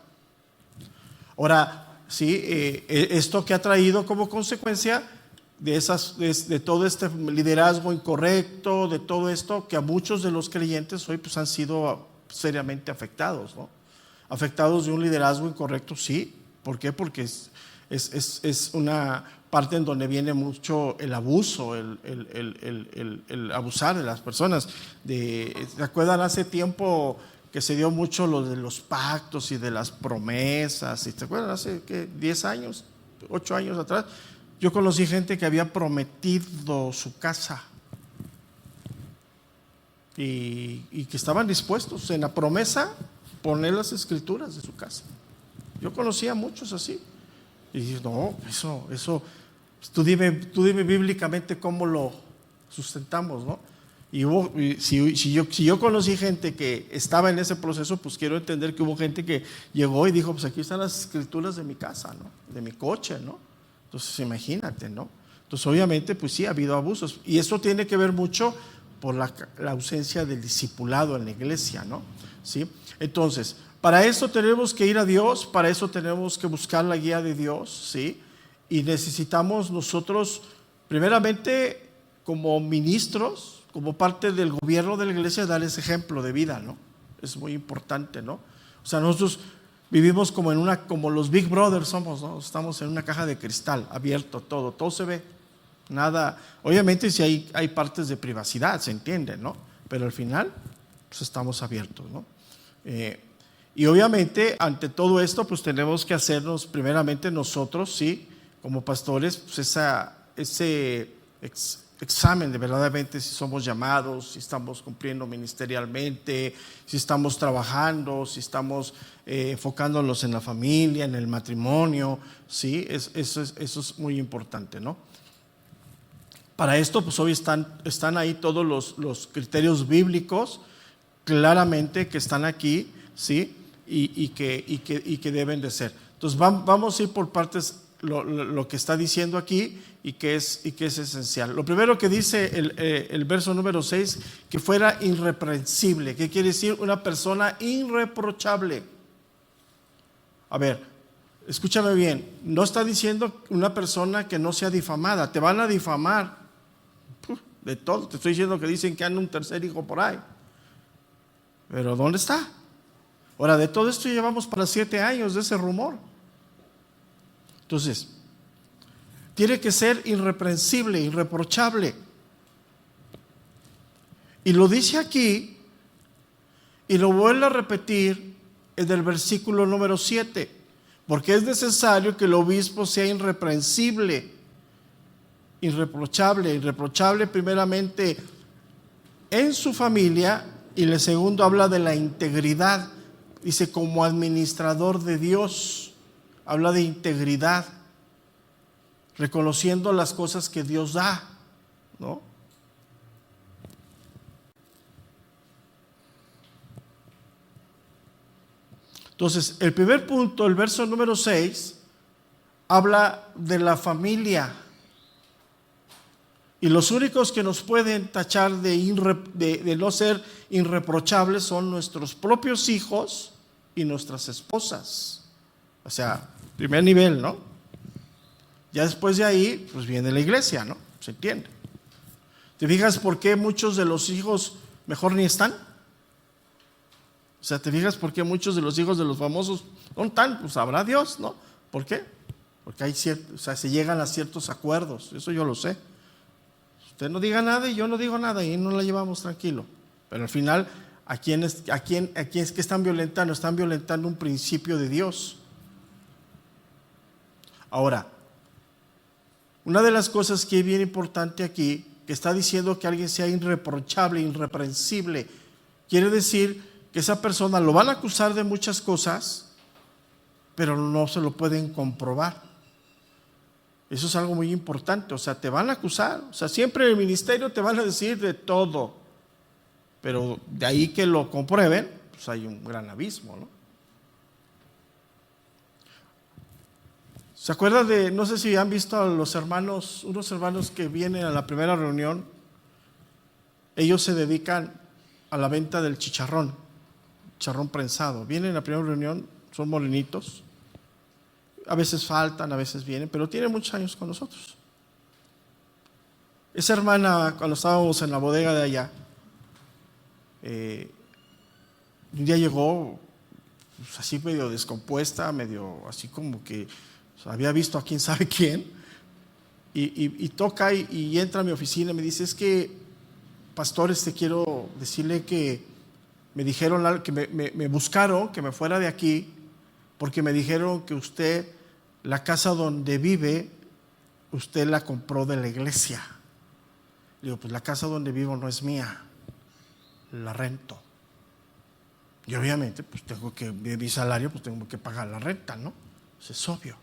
Ahora, sí, esto que ha traído como consecuencia de todo este liderazgo incorrecto, de todo esto, que a muchos de los creyentes hoy pues han sido seriamente afectados, ¿no? Afectados de un liderazgo incorrecto, sí. ¿Por qué? Porque es una parte en donde viene mucho el abuso, el abusar de las personas. ¿Se acuerdan hace tiempo que se dio mucho lo de los pactos y de las promesas? ¿Se acuerdan hace 10 años, 8 años atrás? Yo conocí gente que había prometido su casa y que estaban dispuestos en la promesa poner las escrituras de su casa. Yo conocía a muchos así. Y dices, no, eso, tú dime bíblicamente cómo lo sustentamos, ¿no? Y si yo conocí gente que estaba en ese proceso, pues quiero entender que hubo gente que llegó y dijo, pues aquí están las escrituras de mi casa, ¿no? De mi coche, ¿no? Entonces imagínate, ¿no? Entonces obviamente, pues sí, ha habido abusos. Y esto tiene que ver mucho por la ausencia del discipulado en la iglesia, ¿no? ¿Sí? Entonces, para eso tenemos que ir a Dios, para eso tenemos que buscar la guía de Dios, ¿sí? Y necesitamos nosotros, primeramente, como ministros, como parte del gobierno de la iglesia, dar ese ejemplo de vida, ¿no? Es muy importante, ¿no? O sea, nosotros vivimos como los Big Brothers somos, ¿no? Estamos en una caja de cristal, abierto todo se ve, nada. Obviamente si hay partes de privacidad, se entiende, ¿no? Pero al final, pues estamos abiertos, ¿no? Y obviamente ante todo esto pues tenemos que hacernos primeramente nosotros, sí, como pastores, pues ese examen de verdaderamente si somos llamados, si estamos cumpliendo ministerialmente, si estamos trabajando, si estamos enfocándonos en la familia, en el matrimonio, sí, eso es muy importante, ¿no? Para esto pues hoy están ahí todos los criterios bíblicos claramente que están aquí, ¿sí? Y que deben de ser. Entonces vamos a ir por partes lo que está diciendo aquí y que es esencial. Lo primero que dice el verso número 6, que fuera irreprensible. ¿Qué quiere decir? Una persona irreprochable. A ver, escúchame bien, no está diciendo una persona que no sea difamada. Te van a difamar de todo. Te estoy diciendo que dicen que anda un tercer hijo por ahí. Pero ¿dónde está? Ahora, de todo esto llevamos para 7 años de ese rumor. Entonces, tiene que ser irreprensible, irreprochable. Y lo dice aquí, y lo vuelve a repetir en el versículo número 7, porque es necesario que el obispo sea irreprensible, irreprochable primeramente en su familia, y el segundo habla de la integridad dice, como administrador de Dios, habla de integridad, reconociendo las cosas que Dios da, ¿no? Entonces, el primer punto, el verso número 6, habla de la familia. Y los únicos que nos pueden tachar de no ser irreprochables son nuestros propios hijos y nuestras esposas. O sea, primer nivel, ¿no? Ya después de ahí, pues viene la iglesia, ¿no? ¿Se entiende? ¿Te fijas por qué muchos de los hijos mejor ni están? O sea, ¿te fijas por qué muchos de los hijos de los famosos no están? Pues sabrá Dios, ¿no? ¿Por qué? Porque hay se llegan a ciertos acuerdos, eso yo lo sé. Usted no diga nada y yo no digo nada y no la llevamos tranquilo. Pero al final, ¿a quién es que están violentando? Están violentando un principio de Dios. Ahora, una de las cosas que es bien importante aquí, que está diciendo que alguien sea irreprochable, irreprensible, quiere decir que esa persona lo van a acusar de muchas cosas, pero no se lo pueden comprobar. Eso es algo muy importante, o sea, te van a acusar, o sea, siempre en el ministerio te van a decir de todo, pero de ahí que lo comprueben, pues hay un gran abismo, ¿no? ¿Se acuerdan de, no sé si han visto a los hermanos, unos hermanos que vienen a la primera reunión? Ellos se dedican a la venta del chicharrón prensado. Vienen a la primera reunión, son morenitos. A veces faltan, a veces vienen, pero tienen muchos años con nosotros. Esa hermana, cuando estábamos en la bodega de allá, un día llegó pues, así medio descompuesta, medio así como que había visto a quién sabe quién, y toca y entra a mi oficina y me dice, es que, pastor, quiero decirle que me dijeron, que me buscaron, que me fuera de aquí, porque me dijeron que usted, la casa donde vive, usted la compró de la iglesia. Le digo, pues la casa donde vivo no es mía, la rento. Y obviamente, pues tengo que, de mi salario, pues tengo que pagar la renta, ¿no? Eso es obvio.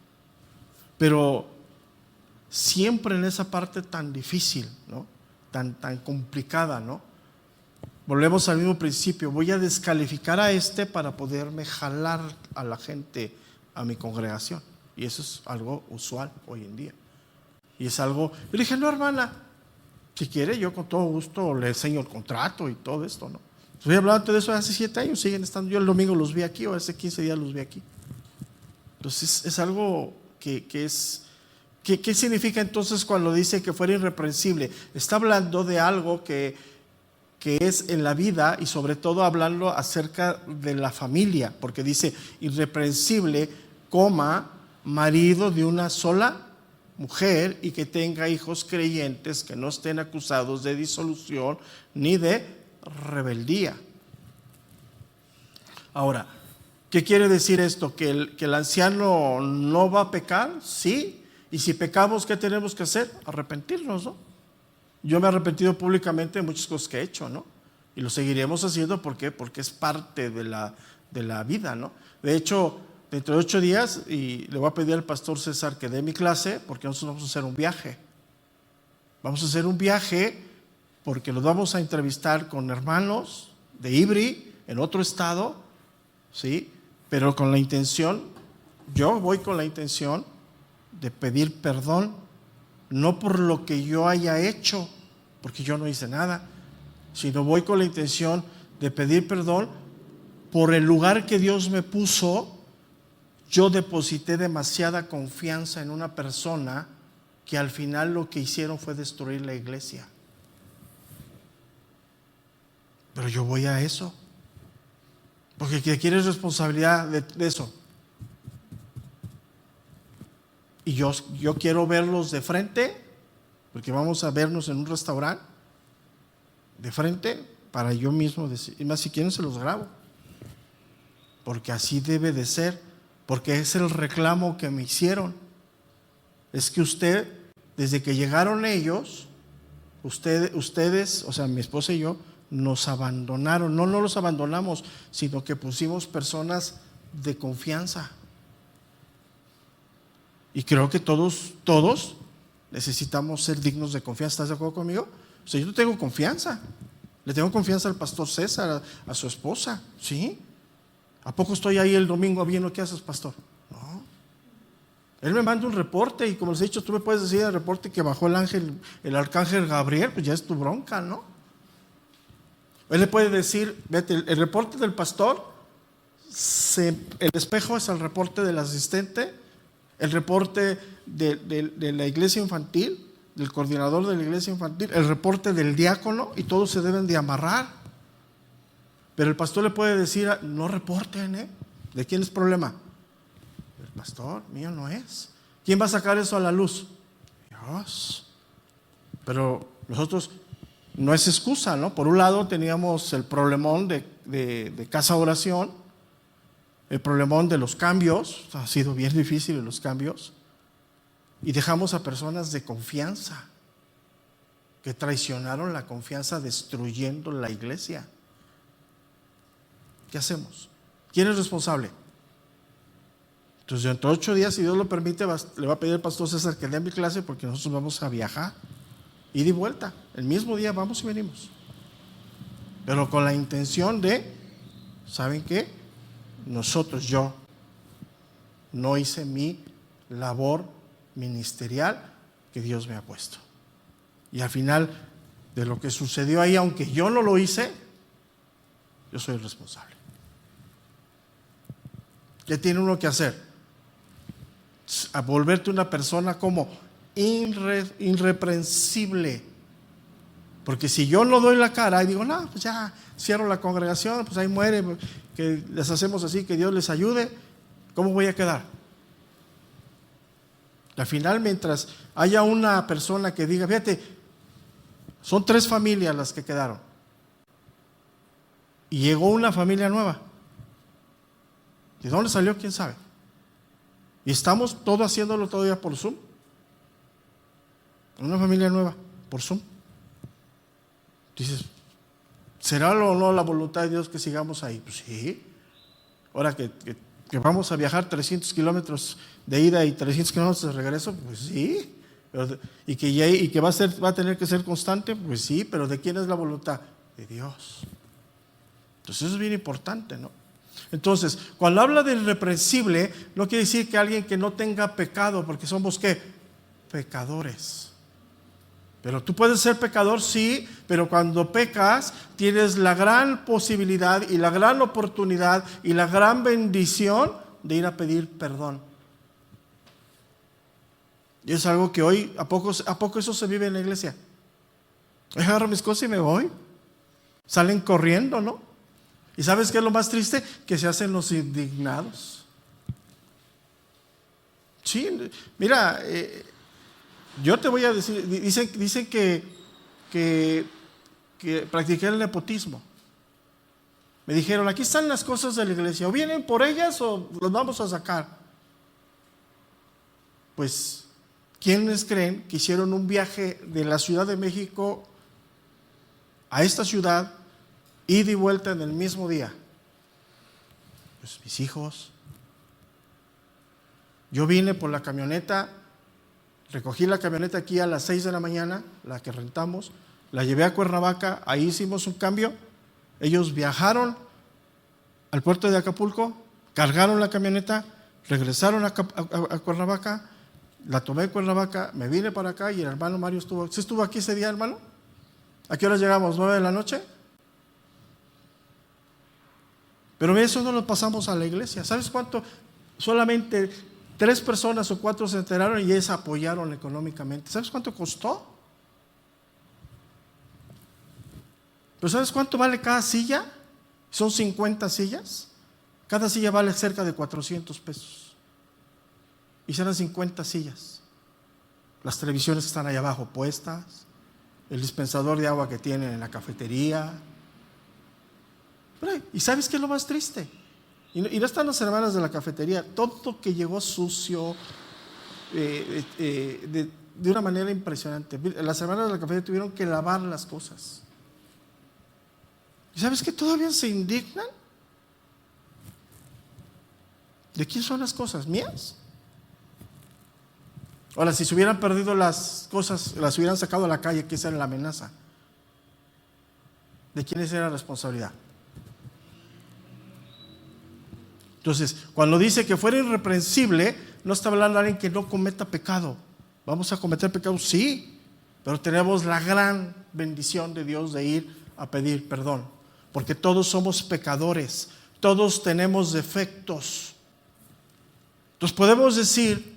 Pero siempre en esa parte tan difícil, ¿no? Tan complicada, ¿no? Volvemos al mismo principio, voy a descalificar a para poderme jalar a la gente a mi congregación. Y eso es algo usual hoy en día. Y es algo, yo le dije, no, hermana, si quiere yo con todo gusto le enseño el contrato y todo esto, ¿no? Estoy hablando de eso hace 7 años, siguen estando, yo el domingo los vi aquí o hace 15 días los vi aquí. Entonces es algo que es, ¿qué significa entonces cuando dice que fuera irreprensible? Está hablando de algo que es en la vida y sobre todo hablando acerca de la familia, porque dice irreprensible, marido de una sola mujer y que tenga hijos creyentes que no estén acusados de disolución ni de rebeldía. Ahora, ¿qué quiere decir esto? ¿Que el anciano no va a pecar? Sí. Y si pecamos, ¿qué tenemos que hacer? Arrepentirnos, ¿no? Yo me he arrepentido públicamente de muchas cosas que he hecho, ¿no? Y lo seguiremos haciendo, ¿por qué? Porque es parte de la vida, ¿no? De hecho, dentro de 8 días, y le voy a pedir al pastor César que dé mi clase, porque nosotros vamos a hacer un viaje. Vamos a hacer un viaje porque los vamos a entrevistar con hermanos de Ibri, en otro estado, ¿sí? Pero con la intención, yo voy con la intención de pedir perdón, no por lo que yo haya hecho, porque yo no hice nada, sino voy con la intención de pedir perdón por el lugar que Dios me puso. Yo deposité demasiada confianza en una persona que al final lo que hicieron fue destruir la iglesia. Pero yo voy a eso, porque quieres responsabilidad de eso. Y yo quiero verlos de frente, porque vamos a vernos en un restaurante de frente para yo mismo decir, y más si quieren se los grabo, porque así debe de ser, porque es el reclamo que me hicieron. Es que usted, desde que llegaron ellos, ustedes, o sea, mi esposa y yo, nos abandonaron. No los abandonamos, sino que pusimos personas de confianza. Y creo que todos necesitamos ser dignos de confianza. ¿Estás de acuerdo conmigo? O sea, yo tengo confianza. Le tengo confianza al pastor César, a su esposa. ¿Sí? ¿A poco estoy ahí el domingo viendo qué haces, pastor? No. Él me manda un reporte y como les he dicho, tú me puedes decir el reporte que bajó el arcángel Gabriel, pues ya es tu bronca, ¿no? Él le puede decir, vete, el reporte del pastor, el espejo es el reporte del asistente, el reporte de la iglesia infantil, del coordinador de la iglesia infantil, el reporte del diácono, y todos se deben de amarrar. Pero el pastor le puede decir, no reporten, ¿eh? ¿De quién es problema? El pastor, mío no es. ¿Quién va a sacar eso a la luz? Dios. Pero nosotros, no es excusa, ¿no? Por un lado teníamos el problemón de casa oración, el problemón de los cambios, ha sido bien difícil los cambios, y dejamos a personas de confianza que traicionaron la confianza destruyendo la iglesia. ¿Qué hacemos? ¿Quién es responsable? Entonces, dentro de 8 días, si Dios lo permite, le va a pedir al pastor César que dé mi clase porque nosotros vamos a viajar, ida y vuelta. El mismo día vamos y venimos. Pero con la intención de, ¿saben qué? Yo no hice mi labor ministerial que Dios me ha puesto. Y al final de lo que sucedió ahí, aunque yo no lo hice, yo soy el responsable. ¿Qué tiene uno que hacer? A volverte una persona como irreprensible. Porque si yo no doy la cara y digo, no, pues ya cierro la congregación, pues ahí muere, que les hacemos así, que Dios les ayude, ¿cómo voy a quedar? Al final, mientras haya una persona que diga, fíjate, son 3 familias las que quedaron, y llegó una familia nueva. ¿De dónde salió? ¿Quién sabe? Y estamos todos haciéndolo todavía por Zoom. Una familia nueva, por Zoom. Dices, ¿será o no la voluntad de Dios que sigamos ahí? Pues sí. Ahora que vamos a viajar 300 kilómetros de ida y 300 kilómetros de regreso, pues sí. Y que va a tener que ser constante, pues sí. Pero ¿de quién es la voluntad? De Dios. Entonces eso es bien importante, ¿no? Entonces, cuando habla de irreprensible, no quiere decir que alguien que no tenga pecado, porque somos ¿qué? Pecadores. Pero tú puedes ser pecador, sí, pero cuando pecas tienes la gran posibilidad y la gran oportunidad y la gran bendición de ir a pedir perdón. Y es algo que hoy, ¿a poco eso se vive en la iglesia? Agarro mis cosas y me voy. Salen corriendo, ¿no? ¿Y sabes qué es lo más triste? Que se hacen los indignados. Sí, mira, yo te voy a decir, dicen que practiqué el nepotismo. Me dijeron, aquí están las cosas de la iglesia, o vienen por ellas o los vamos a sacar. Pues, ¿quiénes creen que hicieron un viaje de la Ciudad de México a esta ciudad, ida y vuelta en el mismo día? Pues mis hijos. Yo vine por la camioneta, recogí la camioneta aquí a las 6 de la mañana, la que rentamos, la llevé a Cuernavaca, ahí hicimos un cambio. Ellos viajaron al puerto de Acapulco, cargaron la camioneta, regresaron a Cuernavaca, la tomé en Cuernavaca, me vine para acá y el hermano Mario estuvo. ¿Sí estuvo aquí ese día, hermano? ¿A qué hora llegamos? ¿9 de la noche? Pero eso no lo pasamos a la iglesia. ¿Sabes cuánto? Solamente 3 personas o 4 se enteraron y ellos apoyaron económicamente. ¿Sabes cuánto costó? ¿Pero sabes cuánto vale cada silla? Son 50 sillas. Cada silla vale cerca de 400 pesos. Y serán 50 sillas. Las televisiones que están ahí abajo puestas, el dispensador de agua que tienen en la cafetería. ¿Y sabes qué es lo más triste? Y no están las hermanas de la cafetería, todo que llegó sucio, de una manera impresionante. Las hermanas de la cafetería tuvieron que lavar las cosas. ¿Y sabes que todavía se indignan? ¿De quién son las cosas? ¿Mías? Ahora, si se hubieran perdido las cosas, las hubieran sacado a la calle, ¿qué era la amenaza? ¿De quién era la responsabilidad? Entonces, cuando dice que fuera irreprensible, no está hablando de alguien que no cometa pecado. ¿Vamos a cometer pecado? Sí, pero tenemos la gran bendición de Dios de ir a pedir perdón, porque todos somos pecadores, todos tenemos defectos. Entonces podemos decir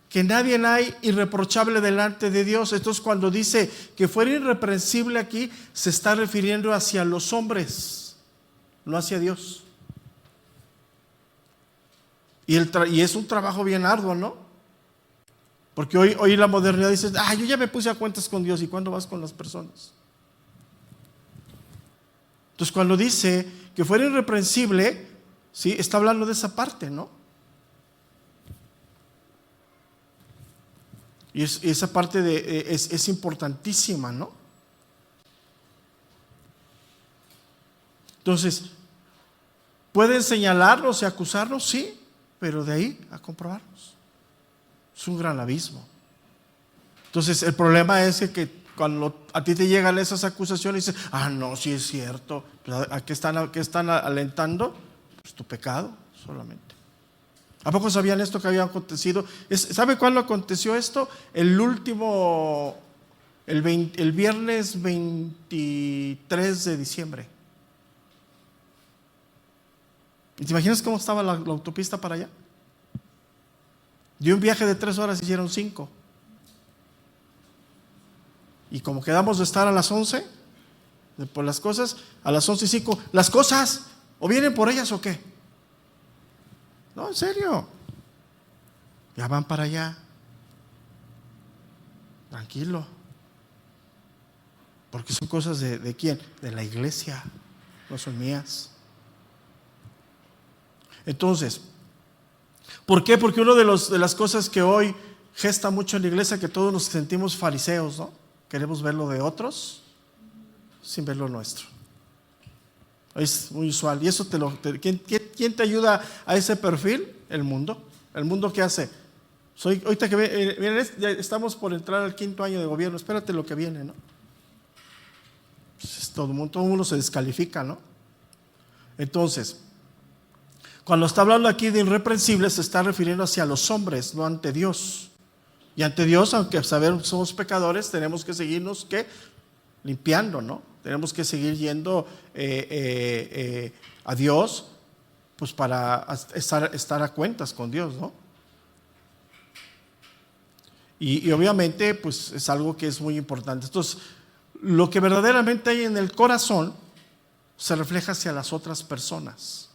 que nadie hay irreprochable delante de Dios. Entonces cuando dice que fuera irreprensible aquí, se está refiriendo hacia los hombres, no hacia Dios. Y es un trabajo bien arduo, ¿no? Porque hoy la modernidad dice, yo ya me puse a cuentas con Dios. ¿Y cuándo vas con las personas? Entonces cuando dice que fuera irreprensible, ¿sí? Está hablando de esa parte, ¿no? Y esa parte es importantísima, ¿no? Entonces, ¿pueden señalarnos y acusarnos? Sí, pero de ahí a comprobarnos. Es un gran abismo. Entonces, el problema es que cuando a ti te llegan esas acusaciones, dices, no, sí es cierto. ¿A qué están alentando? Pues tu pecado solamente. ¿A poco sabían esto que había acontecido? ¿Sabe cuándo aconteció esto? El viernes 23 de diciembre. ¿Y te imaginas cómo estaba la autopista para allá? De un viaje de 3 horas hicieron 5. Y como quedamos de estar a las 11, por las cosas, a las 11:05, las cosas, ¿o vienen por ellas o qué? No, en serio. Ya van para allá. Tranquilo. Porque son cosas de ¿quién? De la iglesia. No son mías. Entonces, ¿por qué? Porque una de las cosas que hoy gesta mucho en la iglesia, que todos nos sentimos fariseos, ¿no? Queremos ver lo de otros sin ver lo nuestro. Es muy usual. ¿Y eso quién te ayuda a ese perfil? El mundo. ¿El mundo qué hace? Ahorita que miren, ya estamos por entrar al 5º año de gobierno. Espérate lo que viene, ¿no? Pues todo el mundo se descalifica, ¿no? Entonces, cuando está hablando aquí de irreprensibles, se está refiriendo hacia los hombres, no ante Dios. Y ante Dios, aunque sabemos que somos pecadores, tenemos que seguirnos, ¿qué? Limpiando, ¿no? Tenemos que seguir yendo a Dios, pues para estar a cuentas con Dios, ¿no? Y obviamente, pues es algo que es muy importante. Entonces, lo que verdaderamente hay en el corazón se refleja hacia las otras personas.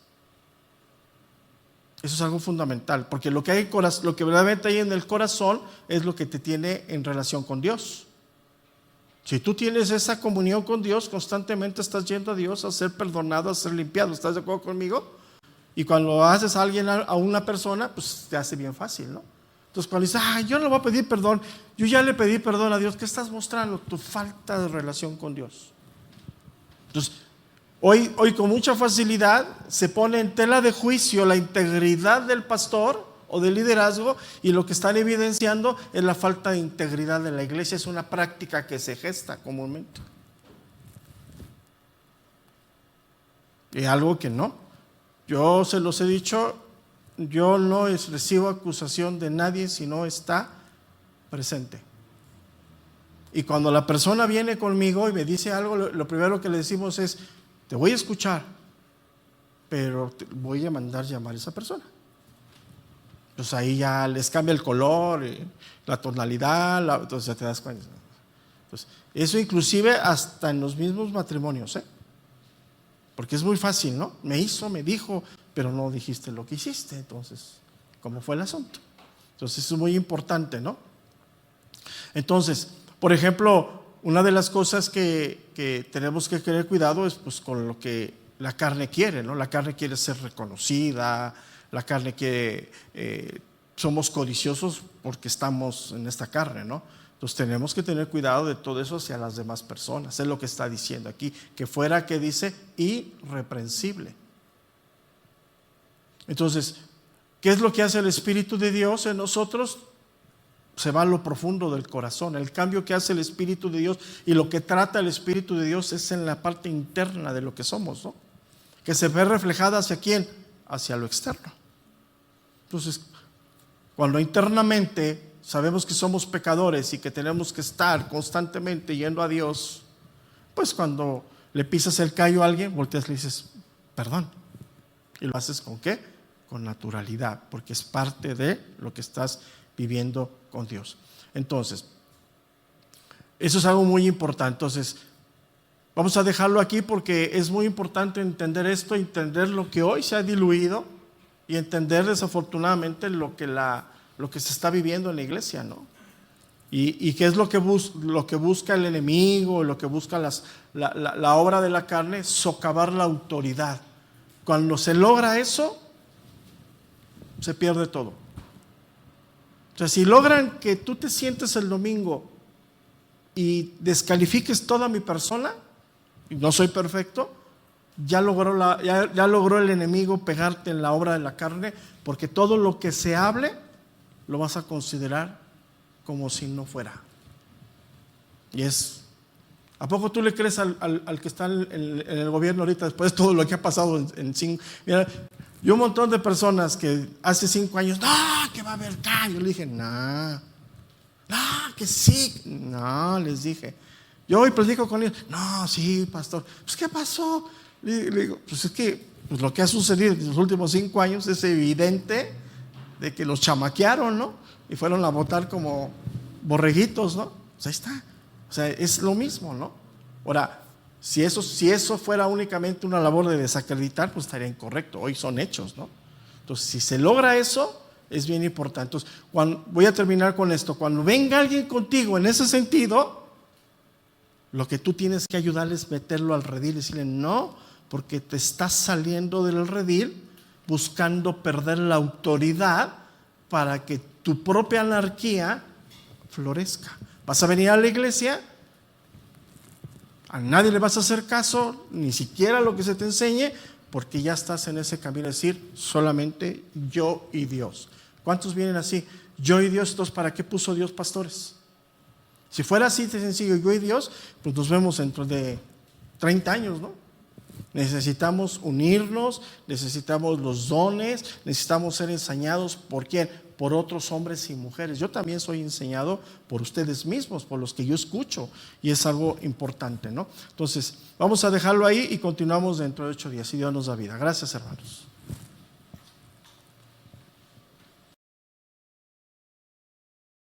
Eso es algo fundamental, porque lo que verdaderamente hay en el corazón es lo que te tiene en relación con Dios. Si tú tienes esa comunión con Dios, constantemente estás yendo a Dios a ser perdonado, a ser limpiado. ¿Estás de acuerdo conmigo? Y cuando haces a alguien, a una persona, pues te hace bien fácil, ¿no? Entonces cuando dices, yo no voy a pedir perdón, yo ya le pedí perdón a Dios, ¿qué estás mostrando? Tu falta de relación con Dios. Entonces, hoy con mucha facilidad se pone en tela de juicio la integridad del pastor o del liderazgo, y lo que están evidenciando es la falta de integridad de la iglesia. Es una práctica que se gesta comúnmente. Y algo que no. Yo se los he dicho, yo no recibo acusación de nadie si no está presente. Y cuando la persona viene conmigo y me dice algo, lo primero que le decimos es, te voy a escuchar, pero te voy a mandar llamar a esa persona. Pues ahí ya les cambia el color, la tonalidad, entonces ya te das cuenta. Entonces, eso inclusive hasta en los mismos matrimonios, porque es muy fácil, ¿no? Me dijo, pero no dijiste lo que hiciste. Entonces, ¿cómo fue el asunto? Entonces es muy importante, ¿no? Entonces, por ejemplo, una de las cosas que tenemos que tener cuidado es pues con lo que la carne quiere, ¿no? La carne quiere ser reconocida, la carne quiere, somos codiciosos porque estamos en esta carne, ¿no? Entonces tenemos que tener cuidado de todo eso hacia las demás personas. Es lo que está diciendo aquí, que fuera, que dice, irreprensible. Entonces, ¿qué es lo que hace el Espíritu de Dios en nosotros? Se va a lo profundo del corazón. El cambio que hace el Espíritu de Dios y lo que trata el Espíritu de Dios es en la parte interna de lo que somos, ¿no? Que se ve reflejada hacia quién, hacia lo externo. Entonces, cuando internamente sabemos que somos pecadores y que tenemos que estar constantemente yendo a Dios, pues cuando le pisas el callo a alguien, volteas y le dices, perdón. ¿Y lo haces con qué? Con naturalidad, porque es parte de lo que estás viviendo con Dios. Entonces, eso es algo muy importante. Entonces, vamos a dejarlo aquí porque es muy importante entender esto, entender lo que hoy se ha diluido y entender desafortunadamente lo que se está viviendo en la iglesia, ¿no? Y qué es lo que busca el enemigo, lo que busca la obra de la carne, socavar la autoridad. Cuando se logra eso, se pierde todo. O sea, si logran que tú te sientes el domingo y descalifiques toda mi persona, y no soy perfecto, ya logró el enemigo pegarte en la obra de la carne, porque todo lo que se hable lo vas a considerar como si no fuera. Y ¿a poco tú le crees al que está en el gobierno ahorita después de todo lo que ha pasado mira, yo un montón de personas que hace 5 años, no, que va a haber cambio, le dije, no, que sí, no, les dije, yo hoy platico con ellos, no, sí, pastor, pues ¿qué pasó? Le digo, pues es que pues lo que ha sucedido en los últimos 5 años es evidente de que los chamaquearon, ¿no? Y fueron a votar como borreguitos, ¿no? Pues ahí está. O sea, es lo mismo, ¿no? Ahora, si eso fuera únicamente una labor de desacreditar, pues estaría incorrecto. Hoy son hechos, ¿no? Entonces, si se logra eso, es bien importante. Entonces, voy a terminar con esto. Cuando venga alguien contigo en ese sentido, lo que tú tienes que ayudarle es meterlo al redil y decirle, no, porque te estás saliendo del redil buscando perder la autoridad para que tu propia anarquía florezca. Vas a venir a la iglesia, a nadie le vas a hacer caso, ni siquiera lo que se te enseñe, porque ya estás en ese camino de decir solamente yo y Dios. ¿Cuántos vienen así? Yo y Dios. Entonces, ¿para qué puso Dios pastores? Si fuera así de sencillo, yo y Dios, pues nos vemos dentro de 30 años, ¿no? Necesitamos unirnos, necesitamos los dones, necesitamos ser enseñados. ¿Por quién? Por otros hombres y mujeres. Yo también soy enseñado por ustedes mismos, por los que yo escucho, y es algo importante, ¿no? Entonces, vamos a dejarlo ahí y continuamos dentro de 8 días, si Dios nos da vida. Gracias, hermanos.